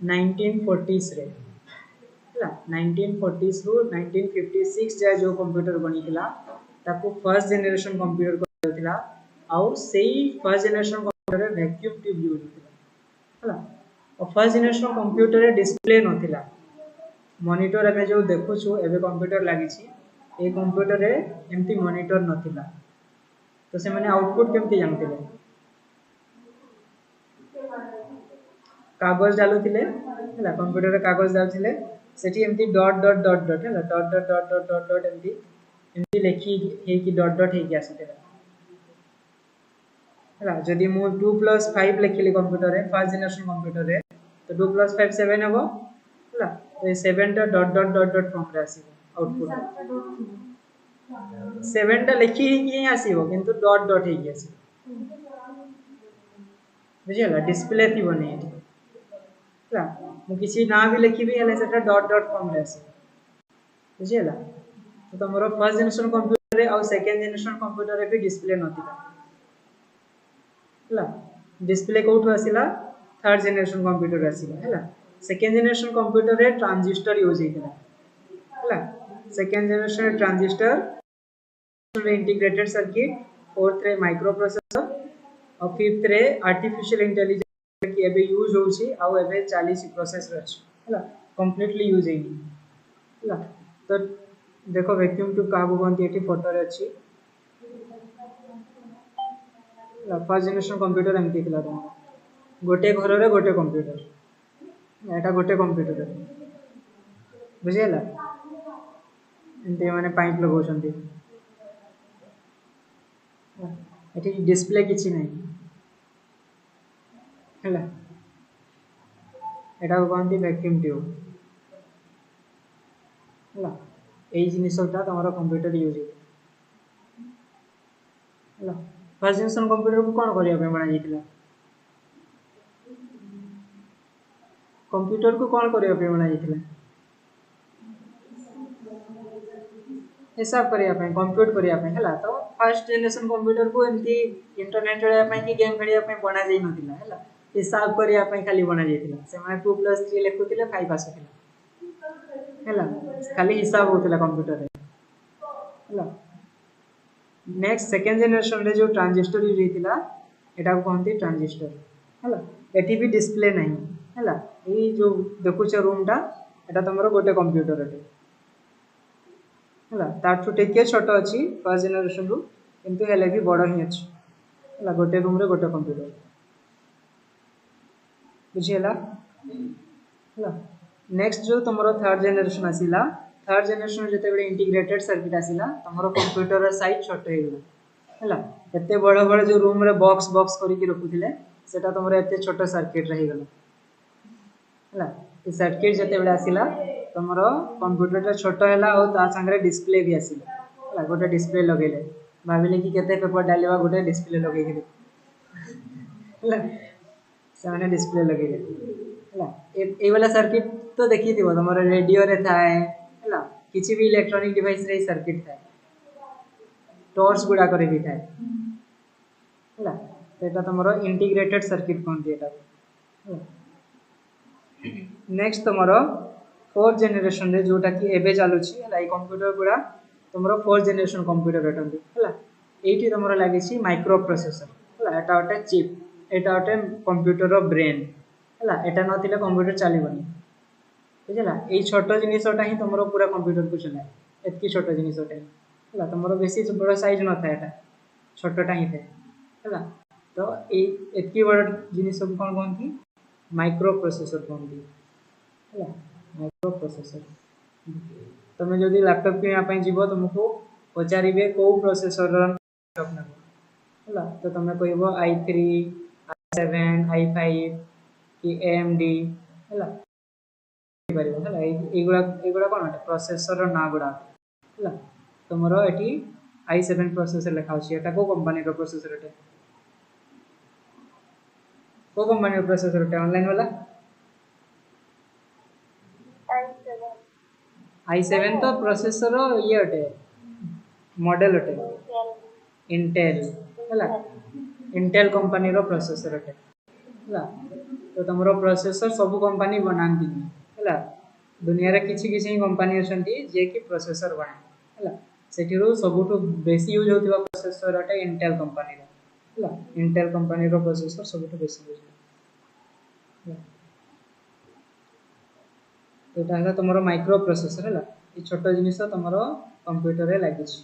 1940s रे हैला 1940s रो 1956 जाय जो कंप्यूटर बनिथिला ताको फर्स्ट जनरेशन कंप्यूटर कहउथिला और सेही फर्स्ट जनरेशन कंप्यूटर रे वैक्यूम ट्यूब यूज होथिला हैला और फर्स्ट जनरेशन कंप्यूटर रे डिस्प्ले नथिला मॉनिटर एमे जो देखु छु एबे कंप्यूटर लागि छी ए कंप्यूटर रे एम्ति मॉनिटर नथिला तो से माने आउटपुट केमति जानथिले कागज डालुथिले हैला कंप्यूटर रे कागज डालथिले सेठी एम्ति डॉट डॉट डॉट डॉट हैला dot dot dot dot dot dot एम्ति लेखि हे कि डॉट डॉट हे कि आसीथिला हैला जदी मु 2 + 5 लेखिले कंप्यूटर रे फर्स्ट जनरेशन कंप्यूटर रे तो 2 + 5 7 हेबो हैला तो 7 टा dot dot dot dot form रे आसीबो आउटपुट 7 टा लेखि हे कि आसीबो किंतु डॉट डॉट हे कि आसीबो बुझियला डिस्प्ले थी बने ହେଲା ମୁଁ କିଛି ନା ବି ଲେଖିବି ହେଲେ ସେଟା ଡଟ୍ डॉट फॉर्म रे आसे बुझी ହେଲା तो तमरो फर्स्ट जनरेशन कंप्यूटर रे और सेकंड जनरेशन कंप्यूटर रे भी डिस्प्ले नथिला ହେଲା डिस्प्ले कोठो आसिला थर्ड जनरेशन कंप्यूटर आसिला ହେଲା सेकंड जनरेशन कंप्यूटर रे ट्रांजिस्टर यूज हेतिला ହେଲା second generation transistor integrated circuit fourth रे माइक्रो प्रोसेसर और फिफ्थ रे आर्टिफिशियल इंटेलिजेंस कि एबे यूज होउची आ एबे 40 प्रोसेस रे अछि होला कंप्लीटली यूज हेनी ହେଲା तो देखो वैक्यूम ट्यूब काबू बनती एटी फोटो रे अछि फर्स्ट जनरेशन कंप्यूटर एमती थिला तो गोटे घर रे गोटे कंप्यूटर एटा गोटे कंप्यूटर बुझिला एमती माने पाइप लगाउछंती एटी डिस्प्ले किछि नै ହେଲା एटा कोनती वैक्यूम ट्यूब ହେଲା एई जिनिसटा तमरो कंप्यूटर यूज होला फर्स्ट जनरेशन कंप्यूटर को कोन करिया पे बना जायतिला कंप्यूटर को कोन करिया पे बना जायतिला हिसाब करिया पे कंप्यूट करिया पे हला तो फर्स्ट जनरेशन कंप्यूटर को एमती इंटरनेट चलाया पे कि गेम खेलिया पे बना जाई नथिला हला हिसाब करिया पे खाली बना जायतिला से माने 2 + 3 लेखुतिले 5 आसुतिला हला खाली हिसाब होतिला कंप्यूटर रे हला नेक्स्ट सेकंड जनरेशन रे जो ट्रांजिस्टर यूज हेतिला एटा को कहंती ट्रांजिस्टर हला एटी भी डिस्प्ले नहीं हला ए जो देखुछ रूम टा एटा तमरो गोटे कंप्यूटर रे हला ताठु टेके छोटो अछि फर्स्ट जनरेशन रु किंतु हेले भी बड़ ही अछि हला गोटे रूम रे गोटे कंप्यूटर बुझिला हला नेक्स्ट जो तमरो थर्ड जनरेशन आसिला थर्ड जनरेशन जते बेले इंटीग्रेटेड सर्किट आसिला तमरो कंप्यूटर रा साइज छोटो हे गेला हला एते बड़ बड़ जो रूम रे बॉक्स बॉक्स करि के रखुथिले सेटा तमरो एते छोटो सर्किट रहि गेला हला ए सर्किट जते बेले आसिला तमरो कंप्यूटर रा छोटो हैला और ता संगे डिस्प्ले भी आसिला हला गोटे डिस्प्ले लगेले भाबिले कि केते पेपर डालेबा गोटे डिस्प्ले लगे के हला सामने डिस्प्ले लगेले हला ए वाला सर्किट तो देखि दिबो तमरो रेडियो रे थाए हला किछि भी इलेक्ट्रॉनिक डिवाइस रे सर्किट थाए टॉर्च गुडा करे भी थाए हला एटा तमरो इंटीग्रेटेड सर्किट कोन दिएटा नेक्स्ट तमरो फोर्थ जनरेशन रे जोटा कि एबे चालू छी हला ई कंप्यूटर गुडा तमरो फोर्थ जनरेशन कंप्यूटर अटंदी हला एठी तमरो लागे छी माइक्रो प्रोसेसर हला एटा ओटे चिप एटा ओटे कंप्यूटर रो ब्रेन हला एटा नथिले कंप्यूटर चलीबनी बुझला ए छोटो जिनिसटा ही तमरो पूरा कंप्यूटर को चलाए एतकी छोटो जिनिसटा हला तमरो बेसी बड़ साइज न था एटा छोटोटा ही थे हला तो ए एतकी बड़ जिनिस को कोन कोनथी माइक्रो प्रोसेसर कोनथी हला माइक्रो प्रोसेसर तमे जदी लैपटॉप के यहाँ पे जीवो तुमको पचारिबे को प्रोसेसर लैपटॉप ना हला तो तमे कहबो i3 i7 i5 कि AMD हला परिबो हला एगुडा कोन प्रोसेसर ना गुडा हला तमरो एठी i7 प्रोसेसर लिखा अछि एटा को कंपनी रो प्रोसेसर एटा को कंपनी रो प्रोसेसर एटा ऑनलाइन वाला i7 तो प्रोसेसर ये अटे मॉडल अटे इंटेल हला इंटेल कंपनी रो प्रोसेसर अटे हला तो तमरो प्रोसेसर सब कंपनी बनांती हला दुनिया रे किछि किछि कंपनी अछंती जे कि प्रोसेसर बना हला सेठिरो सबुठो बेसी यूज होतिबा प्रोसेसर अटे इंटेल कंपनी रो हला इंटेल कंपनी रो प्रोसेसर सबुठो बेसी यूज हला एटा हला तमरो माइक्रो प्रोसेसर हला ई छोटो जिनिस तमरो कंप्यूटर रे लागि छी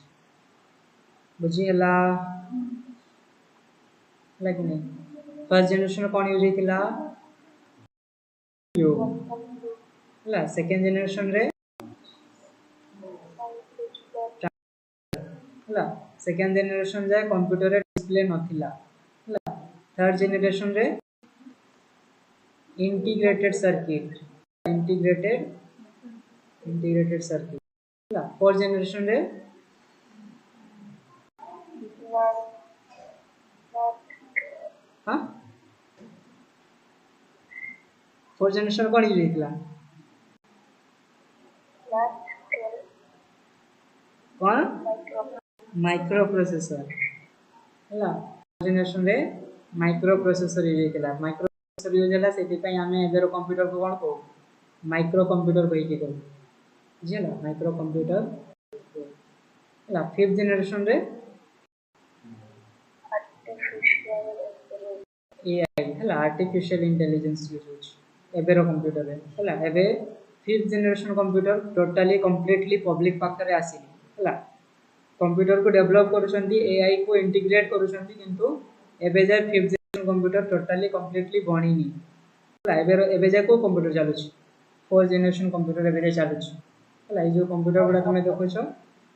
बुझी हला लाइक नहीं फर्स्ट जनरेशन कोन यूज हेतिला यो हला सेकंड जनरेशन रे हला सेकंड जनरेशन जाय कंप्यूटर रे डिस्प्ले नथिला हला थर्ड जनरेशन रे इंटीग्रेटेड सर्किट इंटीग्रेटेड सर्किट हला फोर्थ जनरेशन रे हां फोर्थ जनरेशन कौन यूज होता कौन माइक्रो प्रोसेसर है जनरेशन रे माइक्रो प्रोसेसर यूज होता माइक्रो प्रोसेसर यूज है से आम एबर कंप्यूटर को कौन कहू माइक्रो कंप्यूटर कहीकि कहू बुझेगा माइक्रो कंप्यूटर है फिफ्थ जनरेशन रे एआई है आर्टिफिशियल इंटेलिजेंस यूज होची एबेर कंप्यूटर रे है एबे fifth generation computer totally completely public पाखरे आसीनी है कंप्यूटर को डेवलप करूछंती एआई को इंटीग्रेट करूछंती किंतु एबे जाय fifth generation computer totally completely बणीनी है एबे जाय को कंप्यूटर चालुची फोर्थ जनरेशन कंप्यूटर एबे चालुची है ये जो कंप्यूटर गुडा तुम देखुछ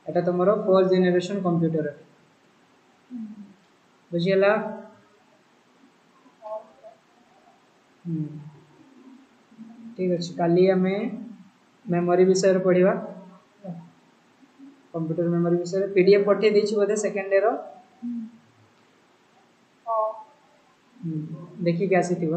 एटा तुमरो फोर्थ जनरेशन कंप्यूटर बुझियला ठीक अच्छे काली आम मेमोरी विषय पढ़ा कंप्यूटर मेमोरी विषय पीडीएफ पठे देछि बोधे सेकंड डे रो देखि के आसी थी